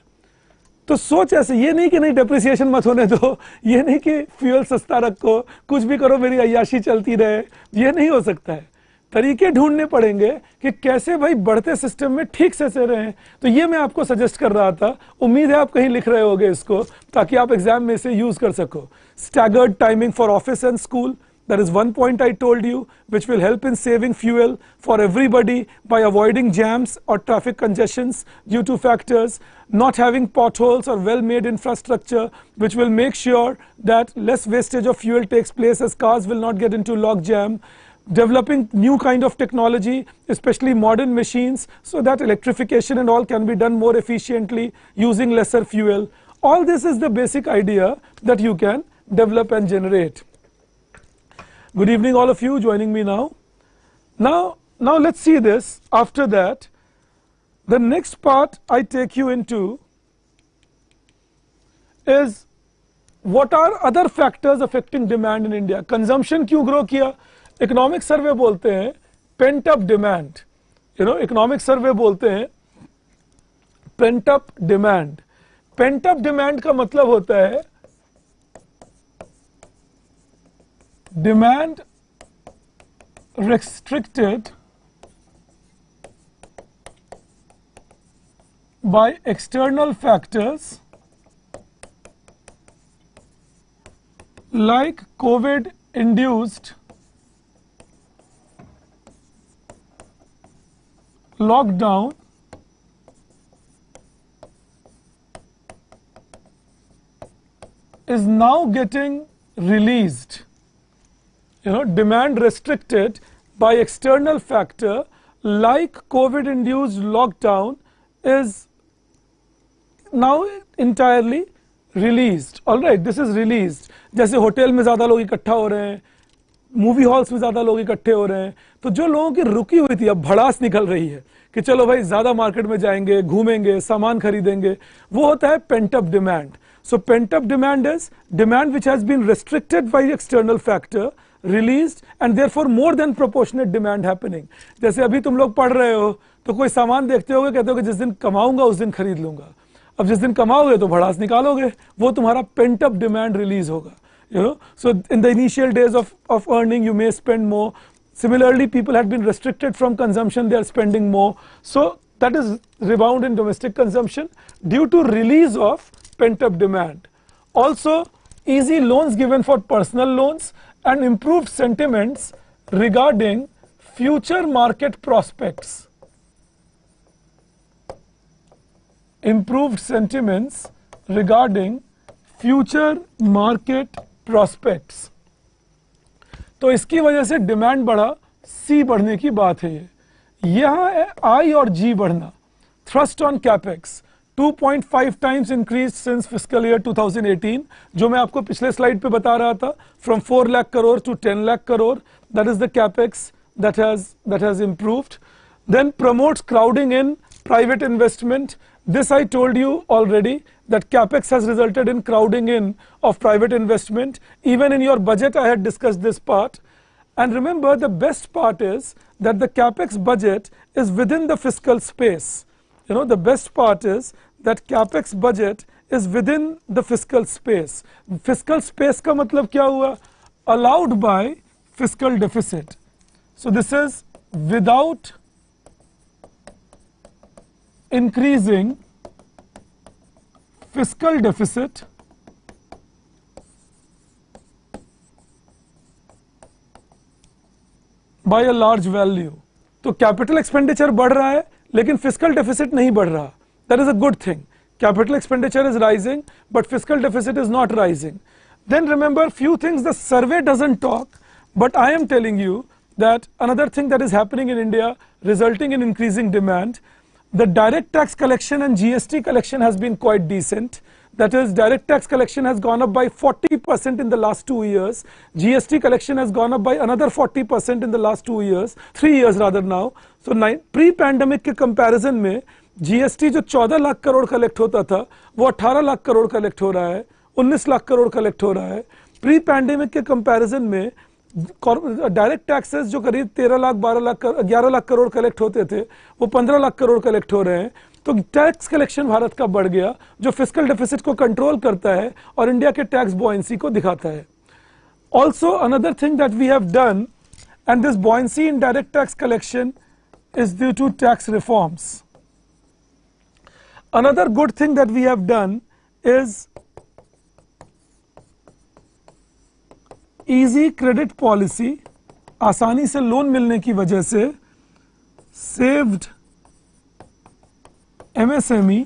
तो सोच ऐसे, ये नहीं कि नहीं डेप्रिसिएशन मत होने दो, ये नहीं कि फ्यूल सस्ता रखो, कुछ भी करो मेरी अय्याशी चलती रहे, ये नहीं हो सकता है। तरीके ढूंढने पड़ेंगे कि कैसे भाई बढ़ते सिस्टम में ठीक से रहें। तो ये मैं आपको सजेस्ट कर रहा था, उम्मीद है आप कहीं लिख रहे होगे इसको ताकि आप एग्जाम में इसे यूज कर सको। Staggered timing for office and school, that is one point I told you, which will help in saving fuel for everybody by avoiding jams or traffic congestions due to factors, not having potholes or well-made infrastructure, which will make sure that less wastage of fuel takes place as cars will not get into log jam. Developing new kind of technology, especially modern machines, so that electrification and all can be done more efficiently using lesser fuel. All this is the basic idea that you can develop and generate. Good evening all of you joining me now. Now let's see this. After that, the next part I take you into is what are other factors affecting demand in India. Consumption क्यों grow किया? Economic survey बोलते हैं pent up demand, economic survey बोलते हैं pent up demand. Pent up demand का मतलब होता है demand restricted by external factors like COVID induced lockdown, is now getting released. Demand restricted by external factor like COVID induced lockdown is now entirely released. All right, this is released. जैसे hotel में ज़्यादा लोग इकट्ठा हो रहे हैं, movie halls में ज़्यादा लोग इकट्ठे हो रहे हैं, तो जो लोगों की रुकी हुई थी अब भड़ास निकल रही है कि चलो भाई ज़्यादा मार्केट में जाएंगे, घूमेंगे, सामान खरीदेंगे, वो होता है pent up demand. So pent up demand is demand which has been restricted by external factor, released, and therefore more than proportionate demand happening. जैसे अभी तुम लोग पढ़ रहे हो तो कोई सामान देखते होगे, कहते हो कि जिस दिन कमाऊंगा उस दिन खरीद लूंगा. अब जिस दिन कमाओगे तो भड़ास निकालोगे, वो तुम्हारा पेंट अप डिमांड रिलीज होगा. So in the initial days of earning you may spend more. Similarly, people had been restricted from consumption, they are spending more. So that is rebound in domestic consumption due to release of pent up demand. Also, easy loans given for personal loans and improved sentiments regarding future market prospects. Improved sentiments regarding future market prospects. तो इसकी वजह से demand बढ़ा, सी बढ़ने की बात है. ये यहाँ है आई और जी बढ़ना. Thrust on capex 2.5 times increase since fiscal year 2018, जो मैं आपको पिछले स्लाइड पे बता रहा था, from 4 lakh crore to 10 lakh crore. That is the capex that has improved. Then promotes crowding in private investment. This I told you already, that capex has resulted in crowding in of private investment. Even in your budget I had discussed this part. And remember, the best part is that the capex budget is within the fiscal space. The best part is that capex budget is within the fiscal space. Fiscal space का मतलब क्या हुआ? Allowed by fiscal deficit. So this is without increasing fiscal deficit by a large value. तो capital expenditure बढ़ रहा है लेकिन fiscal deficit नहीं बढ़ रहा. That is a good thing. Capital expenditure is rising but fiscal deficit is not rising. Then remember, few things the survey doesn't talk, but I am telling you that another thing that is happening in India resulting in increasing demand, the direct tax collection and GST collection has been quite decent. That is, direct tax collection has gone up by 40% in the last 2 years. GST collection has gone up by another 40% in the last 2 years, 3 years rather now. So pre-pandemic के comparison में GST जो 14 lakh crore collect होता था वो 18 lakh crore collect हो रहा है, 19 lakh crore collect हो रहा है. प्री-पैंडेमिक के कंपैरिजन में डायरेक्ट टैक्सेस जो करीब 13 लाख 12 लाख 11 लाख करोड़ कलेक्ट होते थे वो 15 लाख करोड़ कलेक्ट हो रहे हैं. तो टैक्स कलेक्शन भारत का बढ़ गया जो फिस्कल डेफिसिट को कंट्रोल करता है और इंडिया के टैक्स बॉयंसी को दिखाता है. Also another thing that we have done, and this buoyancy in direct tax collection is due to tax reforms. Another good thing that we have done is easy credit policy. आसानी से loan मिलने की वजह से saved MSME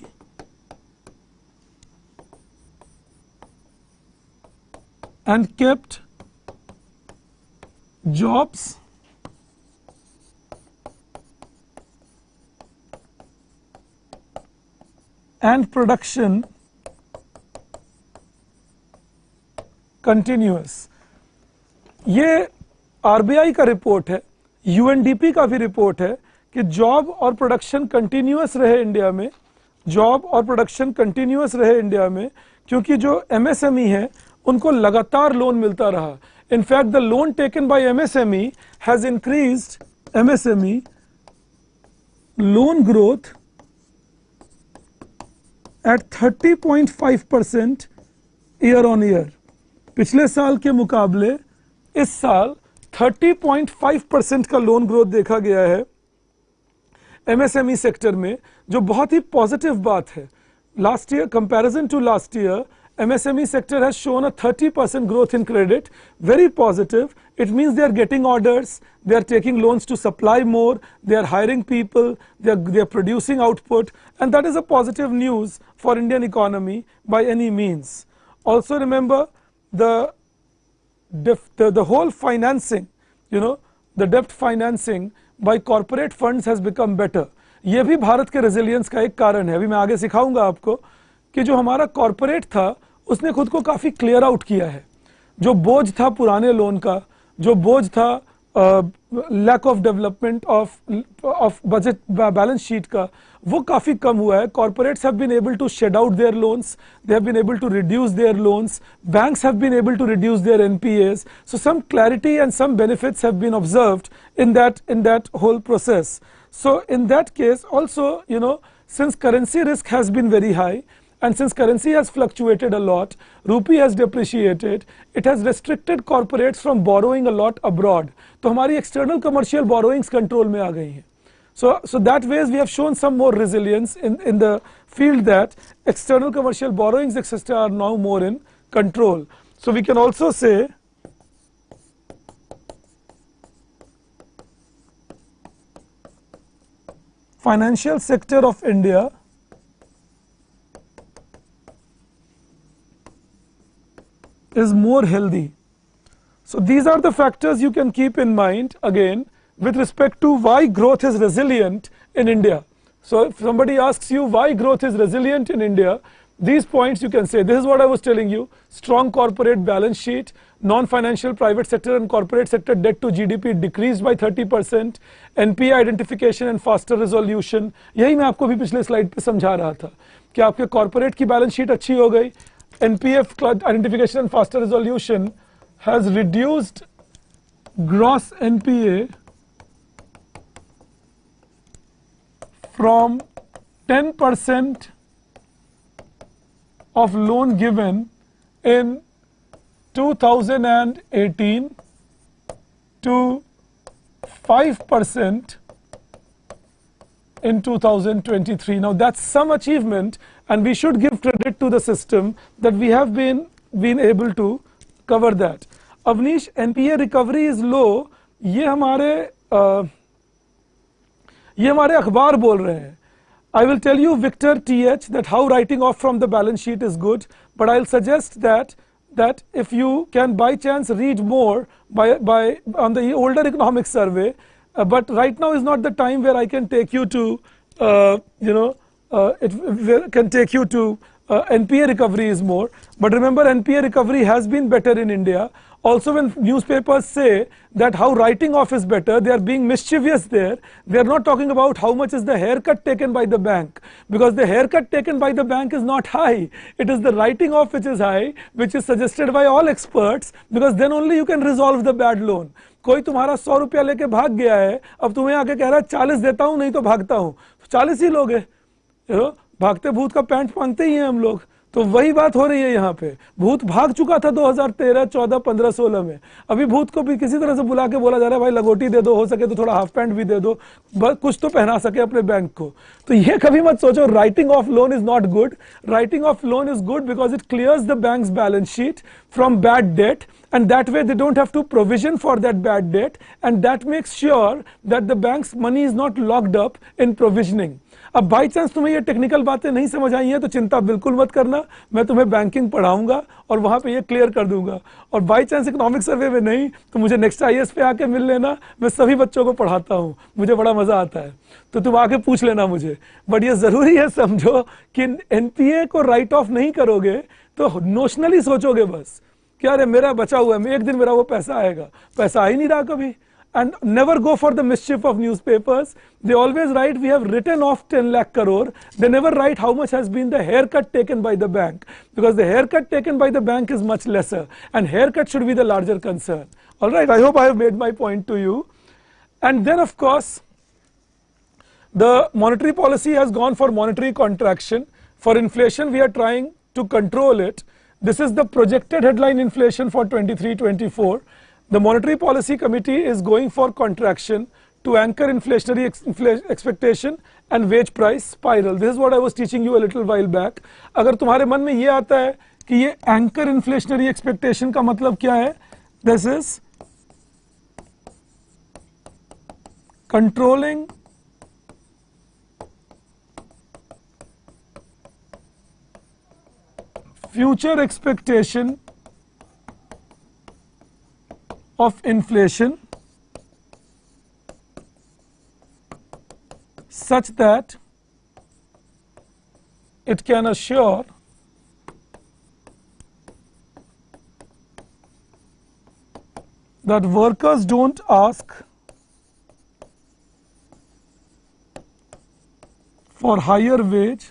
and kept jobs and production continuous. ये RBI का report है, UNDP का भी रिपोर्ट है कि जॉब और प्रोडक्शन कंटिन्यूअस रहे इंडिया में, जॉब और प्रोडक्शन कंटिन्यूअस रहे इंडिया में, क्योंकि जो MSME है उनको लगातार लोन मिलता रहा. In fact the loan taken by MSME has increased MSME loan growth at 30.5% year on year. पिछले साल के मुकाबले इस साल 30.5% का लोन ग्रोथ देखा गया है MSME सेक्टर में, जो बहुत ही पॉजिटिव बात है. Last year comparison to last year MSME sector has shown a 30% growth in credit, very positive. It means they are getting orders, they are taking loans to supply more, they are hiring people, they are producing output, and that is a positive news for Indian economy by any means. Also remember the whole financing, the debt financing by corporate funds has become better. ये भी भारत के resilience का एक कारण है. अभी मैं आगे सिखाऊंगा आपको कि जो हमारा कॉर्पोरेट था उसने खुद को काफी क्लियर आउट किया है. जो बोझ था पुराने लोन का, जो बोझ था lack of development of budget balance sheet का, वो काफी कम हुआ है. Corporates have been able to shed out their loans, they have been able to reduce their loans, banks have been able to reduce their NPAs. So some clarity and some benefits have been observed in that whole process. So in that case also, since currency risk has been very high, and since currency has fluctuated a lot, rupee has depreciated, it has restricted corporates from borrowing a lot abroad. तो हमारी external commercial borrowings control में आ गई हैं. So that ways we have shown some more resilience in the field that external commercial borrowings etc. are now more in control. So we can also say financial sector of India is more healthy. So these are the factors you can keep in mind again with respect to why growth is resilient in India. So if somebody asks you why growth is resilient in India, these points you can say. This is what I was telling you: strong corporate balance sheet, non-financial private sector and corporate sector debt to GDP decreased by 30%, NPA identification and faster resolution. यही मैं आपको भी पिछले slide पे समझा रहा था कि आपके कॉर्पोरेट की बैलेंस शीट अच्छी हो गई, NPF identification and faster resolution has reduced gross NPA from 10% of loan given in 2018 to 5% in 2023. Now that's some achievement, and we should give credit to the system that we have been able to cover that. Avnish, NPA recovery is low. ये हमारे अखबार बोल रहे हैं. I will tell you, Victor TH, that how writing off from the balance sheet is good, but I'll suggest that if you can by chance read more on the older economic survey, but right now is not the time where I can take you to, can take you to NPA recovery is more. But remember, NPA recovery has been better in India. Also, when newspapers say that how writing off is better, they are being mischievous there. They are not talking about how much is the haircut taken by the bank, because the haircut taken by the bank is not high. It is the writing off which is high, which is suggested by all experts, because then only you can resolve the bad loan. कोई तुम्हारा 100 रुपया लेके भाग गया है, अब तुम्हें आके कह रहा है 40 देता हूं, नहीं तो भागता हूं, 40 ही लोगे, भागते भूत का पैंट मांगते ही हैं हम लोग. तो वही बात हो रही है यहाँ पे. भूत भाग चुका था 2013, 14, 15, 16 में. अभी भूत को भी किसी तरह से बुला के बोला जा रहा है भाई लगोटी दे दो, हो सके तो थोड़ा हाफ पैंट भी दे दो, कुछ तो पहना सके अपने बैंक को. तो ये कभी मत सोचो writing of loan is not good. Writing of loan is good because it clears the banks balance sheet from bad debt, and that way they don't have to provision for that bad debt, and that makes sure that the bank's money is not locked up in provisioning. अब by chance तुम्हें ये technical बातें नहीं समझ आई हैं तो चिंता बिल्कुल मत करना, मैं तुम्हें बैंकिंग पढ़ाऊंगा और वहां पे ये क्लियर कर दूंगा. और बाई चांस इकोनॉमिक सर्वे में नहीं तो मुझे नेक्स्ट IAS पे आके मिल लेना, मैं सभी बच्चों को पढ़ाता हूँ, मुझे बड़ा मजा आता है, तो तुम आके पूछ लेना मुझे. बट ये जरूरी है समझो कि NPA को राइट ऑफ नहीं करोगे तो नोशनली सोचोगे बस क्या अरे मेरा बचा हुआ है, एक दिन मेरा वो पैसा आएगा. पैसा आ ही नहीं रहा कभी. And never go for the mischief of newspapers. They always write we have written off 10 lakh crore. They never write how much has been the haircut taken by the bank, because the haircut taken by the bank is much lesser, and haircut should be the larger concern. All right, I hope I have made my point to you. And then of course the monetary policy has gone for monetary contraction. For inflation we are trying to control it. This is the projected headline inflation for 23-24. The Monetary Policy Committee is going for contraction to anchor inflationary expectation and wage price spiral. This is what I was teaching you a little while back. अगर तुम्हारे मन में ये आता है कि ये anchor inflationary expectation का मतलब क्या है? This is controlling future expectation of inflation such that it can assure that workers don't ask for higher wage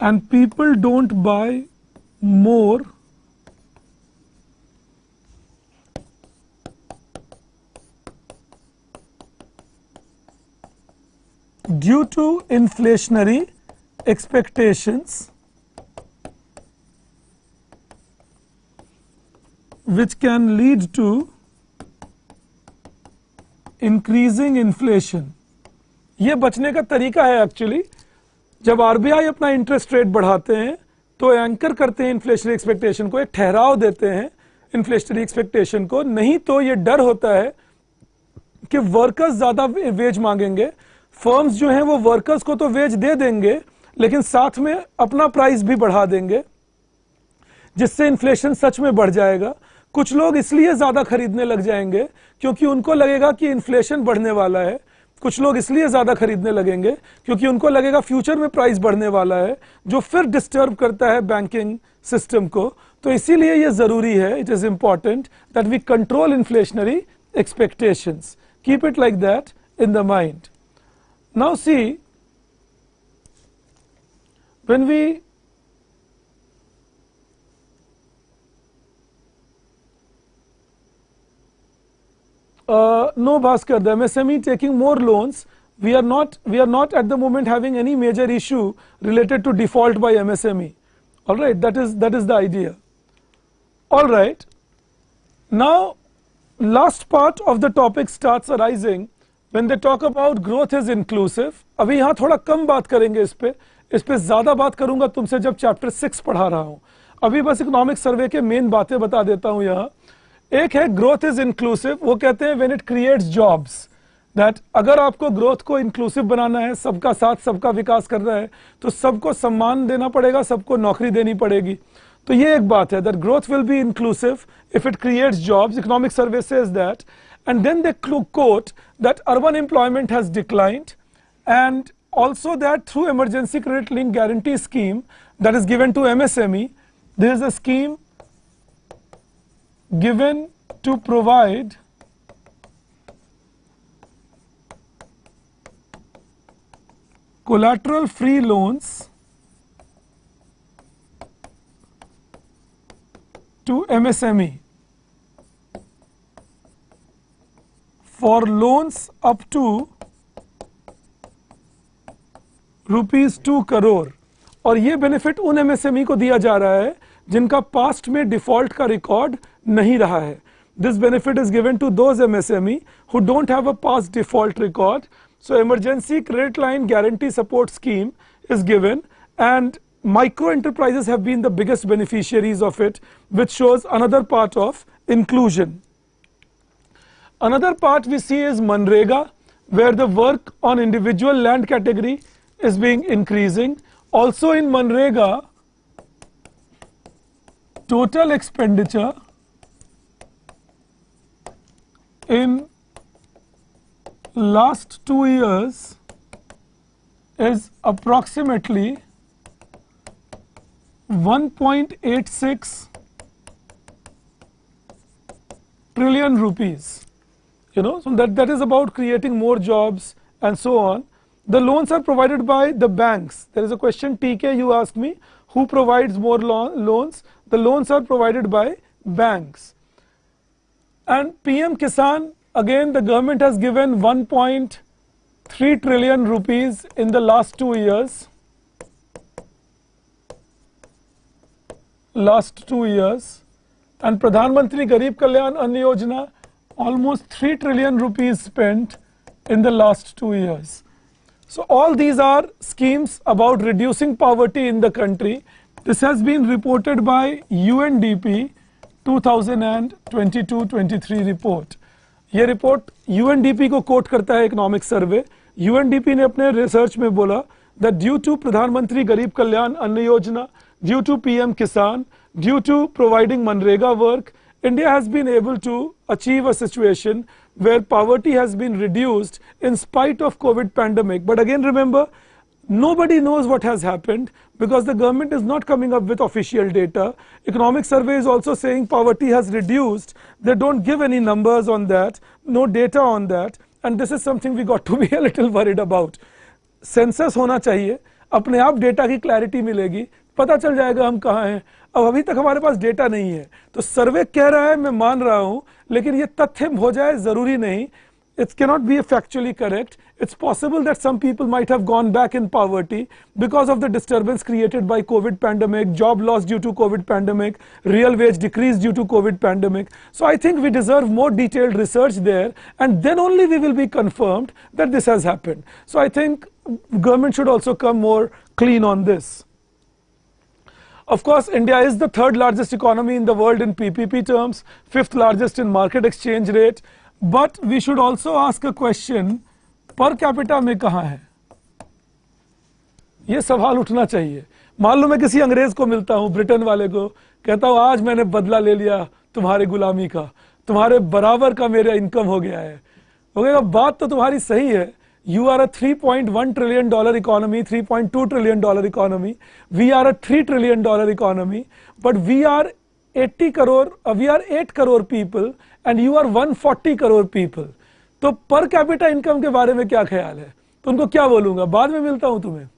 and people don't buy more due to inflationary expectations which can lead to increasing inflation. ये बचने का तरीका है actually. जब RBI अपना interest rate बढ़ाते हैं तो एंकर करते हैं इन्फ्लेशनरी एक्सपेक्टेशन को, एक ठहराव देते हैं इन्फ्लेशनरी एक्सपेक्टेशन को. नहीं तो ये डर होता है कि वर्कर्स ज्यादा वेज मांगेंगे. फर्म्स जो हैं वो वर्कर्स को तो वेज दे देंगे लेकिन साथ में अपना प्राइस भी बढ़ा देंगे, जिससे इन्फ्लेशन सच में बढ़ जाएगा. कुछ लोग इसलिए ज्यादा खरीदने लग जाएंगे क्योंकि उनको लगेगा कि इन्फ्लेशन बढ़ने वाला है. कुछ लोग इसलिए ज्यादा खरीदने लगेंगे क्योंकि उनको लगेगा फ्यूचर में प्राइस बढ़ने वाला है, जो फिर डिस्टर्ब करता है बैंकिंग सिस्टम को. तो इसीलिए ये जरूरी है, it is important that we control inflationary expectations. Keep it like that in the mind. Now see, when we no Bhaskar, the MSME taking more loans, we are not at the moment having any major issue related to default by MSME. All right, that is the idea. All right, now last part of the topic starts arising when they talk about growth is inclusive. अभी यहाँ थोड़ा कम बात करेंगे इस पे ज़्यादा बात करूँगा तुमसे जब चैप्टर 6 पढ़ा रहा हूँ. अभी बस इकोनॉमिक सर्वे के मेन बातें बता देता हूँ यहाँ. एक है ग्रोथ इज इंक्लूसिव. वो कहते हैं when it creates jobs, that अगर आपको ग्रोथ को इंक्लूसिव बनाना है, सबका साथ सबका विकास करना है, तो सबको सम्मान देना पड़ेगा, सबको नौकरी देनी पड़ेगी. तो ये एक बात है, that growth will be inclusive if it creates jobs. Economic survey says that, and then they quote that urban employment has declined and also that through emergency credit link guarantee scheme that is given to MSME, there is a scheme given to provide collateral free loans to MSME for loans up to ₹2 crore, और ये benefit उन MSME को दिया जा रहा है जिनका past में डिफॉल्ट का रिकॉर्ड नहीं रहा है. This benefit is given to those MSME who don't have a past default record. So emergency credit line guarantee support scheme is given, and micro enterprises have been the biggest beneficiaries of it, which shows another part of inclusion. Another part we see is Manrega, where the work on individual land category is being increasing. Also in Manrega, total expenditure in last 2 years is approximately 1.86 trillion rupees. You know, so that is about creating more jobs and so on. The loans are provided by the banks. There is a question, TK, you asked me, who provides more loans? The loans are provided by banks. And PM Kisan, again the government has given 1.3 trillion rupees in the last 2 years. And Pradhan Mantri Garib Kalyan Anna Yojana, almost 3 trillion rupees spent in the last 2 years. So all these are schemes about reducing poverty in the country. This has been reported by UNDP 2022-23 report. ये report UNDP को coat करता है economic survey. UNDP ने अपने research में बोला that due to प्रधानमंत्री गरीब कल्याण अन्न योजना, due to PM Kisan, due to providing Manrega work, India has been able to achieve a situation where poverty has been reduced in spite of COVID pandemic. But again remember, nobody knows what has happened because the government is not coming up with official data. Economic survey is also saying poverty has reduced. They don't give any numbers on that, no data on that, and this is something we got to be a little worried about. Census होना चाहिए, अपने आप data की clarity मिलेगी, पता चल जाएगा हम कहाँ हैं. अब अभी तक हमारे पास डेटा नहीं है, तो सर्वे कह रहा है, मैं मान रहा हूँ, लेकिन ये तथ्य हो जाए जरूरी नहीं. It cannot be factually correct. It's possible that some people might have gone back in poverty because of the disturbance created by COVID pandemic, job loss due to COVID pandemic, real wage decrease due to COVID pandemic. So I think we deserve more detailed research there, and then only we will be confirmed that this has happened. So I think government should also come more clean on this. Of course, India is the 3rd largest economy in the world in PPP terms, 5th largest in market exchange rate. But we should also ask a question, per capita में कहाँ है? ये सवाल उठना चाहिए. मान लो मैं किसी अंग्रेज को मिलता हूँ, ब्रिटेन वाले को, कहता हूँ आज मैंने बदला ले लिया तुम्हारे गुलामी का, तुम्हारे बराबर का मेरा इनकम हो गया है. हो गया, बात तो तुम्हारी सही है. You are a $3.1 trillion economy, $3.2 trillion economy. We are a $3 trillion economy, but we are 80 crore, we are 8 crore people and you are 140 crore people. तो पर कैपिटा इनकम के बारे में क्या ख्याल है? तो उनको क्या बोलूँगा? बाद में मिलता हूँ तुम्हें.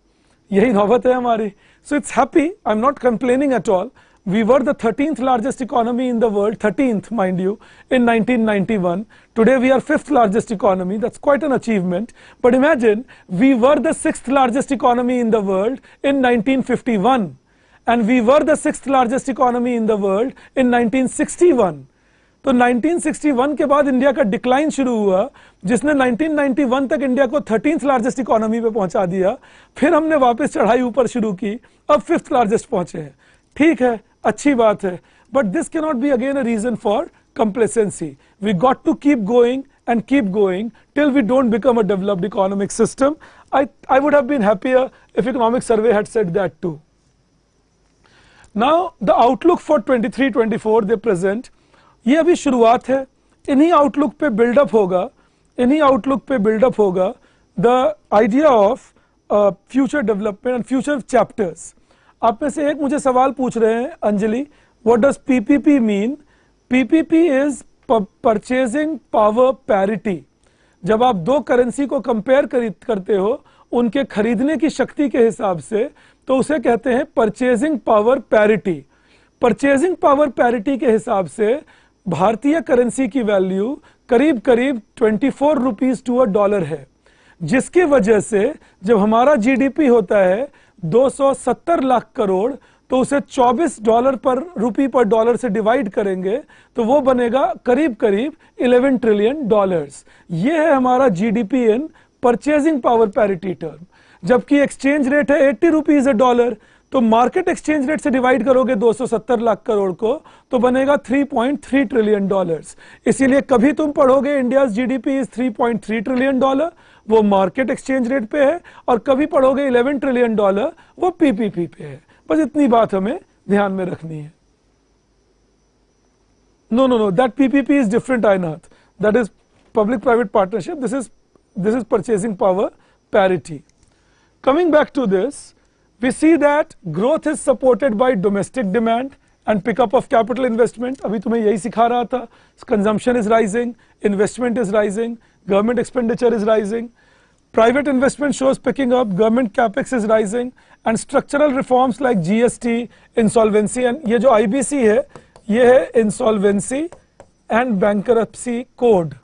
यही नौबत है हमारी. So it's happy. I'm not complaining at all. We were the 13th largest economy in the world, 13th mind you, in 1991. Today we are 5th largest economy. That's quite an achievement. But imagine, we were the 6th largest economy in the world in 1951. And we were the 6th largest economy in the world in 1961. तो 1961 के बाद India का decline शुरू हुआ, जिसने 1991 तक India को 13th largest economy पे पहुंचा दिया. फिर हमने वापस चढ़ाई ऊपर शुरू की, अब 5th लार्जेस्ट पहुंचे हैं. ठीक है, अच्छी बात है, but this can not be again a reason for complacency. We got to keep going and keep going till we don't become a developed economic system. I would have been happier if economic survey had said that too. Now the outlook for 23-24 they present. ये अभी शुरुआत है, इन्हीं outlook पे buildup होगा, the idea of future development and future chapters. आप में से एक मुझे सवाल पूछ रहे हैं, Anjali, what does PPP mean? PPP is purchasing power parity. जब आप दो करेंसी को कंपेयर करते हो उनके खरीदने की शक्ति के हिसाब से, तो उसे कहते हैं purchasing power parity. Purchasing power parity के हिसाब से भारतीय करेंसी की वैल्यू करीब करीब 24 रुपीस टू $1 है, जिसकी वजह से जब हमारा जीडीपी होता है 270 लाख करोड़, तो उसे $24 पर रुपी पर डॉलर से डिवाइड करेंगे तो वो बनेगा करीब करीब $11 ट्रिलियन। ये है हमारा GDP in purchasing power parity term. जबकि एक्सचेंज रेट है 80 रुपीज $1, तो मार्केट एक्सचेंज रेट से डिवाइड करोगे 270 लाख करोड़ को तो बनेगा $3.3 ट्रिलियन। इसीलिए कभी तुम पढ़ोगे इंडिया जीडीपी इज $3.3 ट्रिलियन, वो मार्केट एक्सचेंज रेट पे है, और कभी पढ़ोगे $11 ट्रिलियन, वो पीपीपी पे है। बस इतनी बात हमें ध्यान में रखनी है। No, that PPP is different, Ainath. That is public-private partnership. This is purchasing power parity. Coming back to this, we see that growth is supported by domestic demand and pickup of capital investment. अभी तुम्हें यही सिखा रहा था. Consumption is rising, investment is rising, government expenditure is rising. Private investment shows picking up, government capex is rising, and structural reforms like GST, insolvency, and ये जो IBC है, ये है insolvency and bankruptcy code.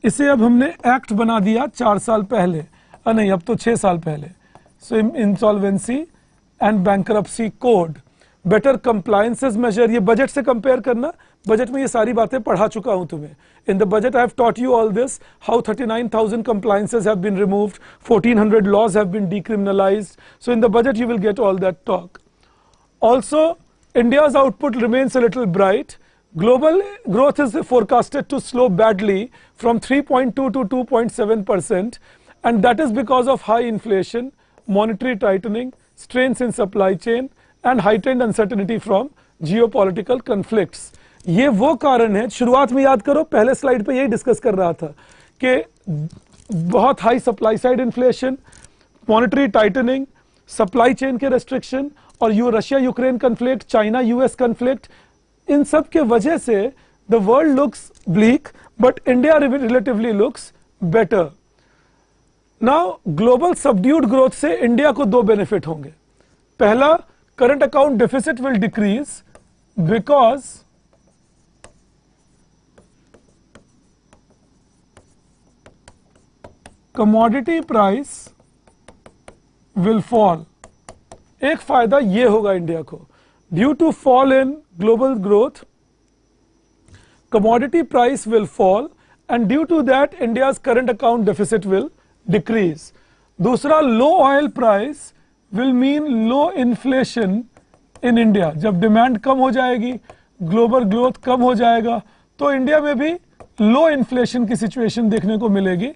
इसे अब हमने act बना दिया 4 साल पहले, नहीं अब तो 6 साल पहले. So insolvency and bankruptcy code, better compliances measure. ये बजट से कंपेयर करना, बजट में ये सारी बातें पढ़ा चुका हूं तुम्हें. In the budget I have taught you all this, how 39,000 compliances have been removed, 1,400 laws have been decriminalized. So in the budget you will get all that talk. Also, India's output remains a little bright. Global growth is forecasted to slow badly from 3.2 to 2.7%, and that is because of high inflation, monetary tightening, strains in supply chain, and heightened uncertainty from geopolitical conflicts. ये वो कारण है, शुरुआत में याद करो, पहले slide पे यही डिस्कस कर रहा था कि बहुत high supply side inflation, monetary tightening, supply chain के रेस्ट्रिक्शन, और Russia Ukraine conflict, China US conflict, इन सब के वजह से the world looks bleak, but India relatively looks better. Now global subdued growth से इंडिया को दो बेनिफिट होंगे. पहला, current account deficit will decrease because commodity price will fall. एक फायदा ये होगा इंडिया को, due to fall in global growth commodity price will fall, and due to that India's current account deficit will decrease. दूसरा, low oil price will mean low inflation in India. जब demand कम हो जाएगी, global growth कम हो जाएगा, तो India में भी लो inflation की सिचुएशन देखने को मिलेगी.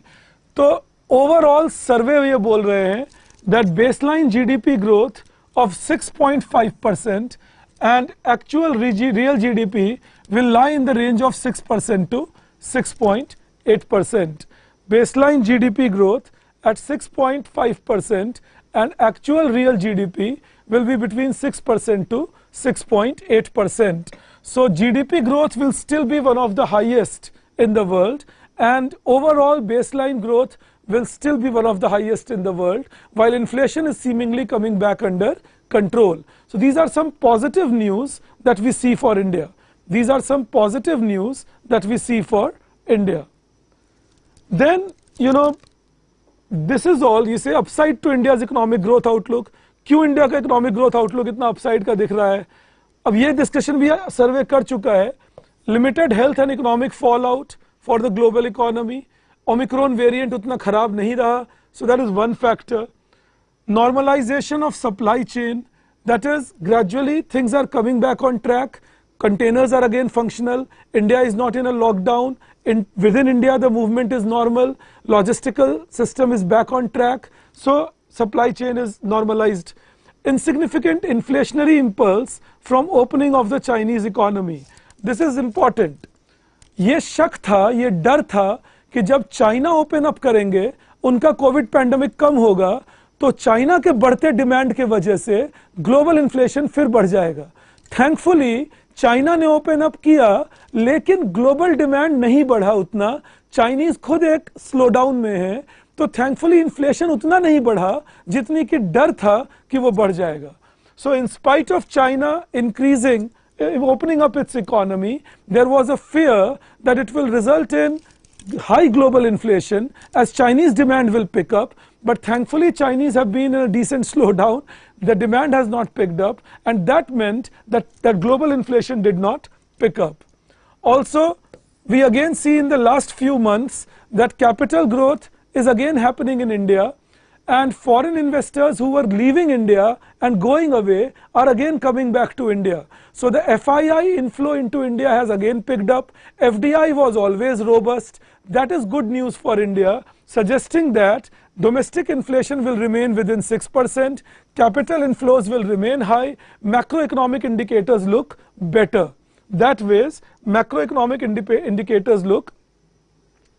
तो ओवरऑल सर्वे ये बोल रहे हैं that baseline GDP growth of 6.5% and actual real GDP will lie in the range of 6% to 6.8%. Baseline GDP growth at 6.5% and actual real GDP will be between 6% to 6.8%. So GDP growth will still be one of the highest in the world, and overall baseline growth will still be one of the highest in the world, while inflation is seemingly coming back under control. So these are some positive news that we see for India. These are some positive news that we see for India. Then, this is all. You say upside to India's economic growth outlook. क्यों India का economic growth outlook इतना upside का दिख रहा है? अब ये discussion भी सर्वे कर चुका है. Limited health and economic fall out for the global economy. Omicron variant उतना खराब नहीं रहा, so that is one factor. Normalization of supply chain, that is gradually things are coming back on track. Containers are again functional. India is not in a lockdown. Within India the movement is normal. Logistical system is back on track. So supply chain is normalized. Insignificant inflationary impulse from opening of the Chinese economy. This is important. ये शक था, ये डर था कि जब China open up करेंगे उनका कोविड पैंडेमिक कम होगा तो चाइना के बढ़ते डिमांड के वजह से ग्लोबल इन्फ्लेशन फिर बढ़ जाएगा। थैंकफुली चाइना ने ओपन अप किया लेकिन ग्लोबल डिमांड नहीं बढ़ा उतना, चाइनीज खुद एक स्लोडाउन में है, तो थैंकफुली इन्फ्लेशन उतना नहीं बढ़ा जितनी कि डर था कि वो बढ़ जाएगा। So in spite of China increasing opening up its economy, there was a fear that it will result in high global inflation as Chinese demand will pick up, but thankfully Chinese have been in a decent slowdown. The demand has not picked up, and that meant that global inflation did not pick up. Also, we again see in the last few months that capital growth is again happening in India, and foreign investors who were leaving India and going away are again coming back to India. So the FII inflow into India has again picked up. FDI was always robust. That is good news for India, suggesting that domestic inflation will remain within 6%, capital inflows will remain high, macroeconomic indicators look better. That ways, macroeconomic indicators look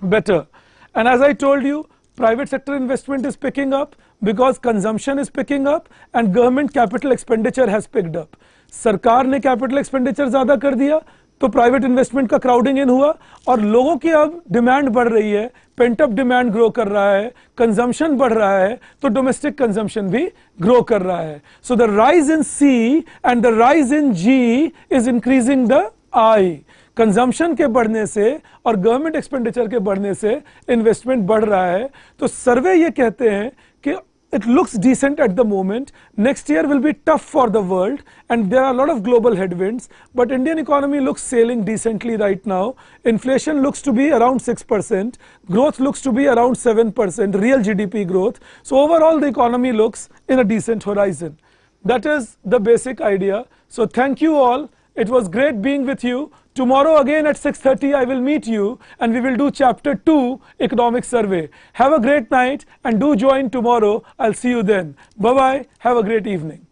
better. And as I told you, private sector investment is picking up because consumption is picking up and government capital expenditure has picked up. सरकार ने capital expenditure ज्यादा कर दिया तो private investment का crowding इन हुआ और लोगों की अब डिमांड बढ़ रही है, पेंट अप डिमांड ग्रो कर रहा है, कंजम्पशन बढ़ रहा है, तो डोमेस्टिक कंजम्पशन भी ग्रो कर रहा है. So the rise in C and the rise in G is increasing the I. Consumption के बढ़ने से और गवर्नमेंट एक्सपेंडिचर के बढ़ने से इन्वेस्टमेंट बढ़ रहा है. तो सर्वे ये कहते हैं कि it looks decent at the moment. Next year will be tough for the world and there are a lot of global headwinds, but Indian economy looks sailing decently right now. Inflation looks to be around 6%, growth looks to be around 7%, real GDP growth. So overall the economy looks in a decent horizon. That is the basic idea. So thank you all. It was great being with you. Tomorrow again at 6:30 I will meet you and we will do chapter 2 economic survey. Have a great night and do join tomorrow. I'll see you then. Bye bye. Have a great evening.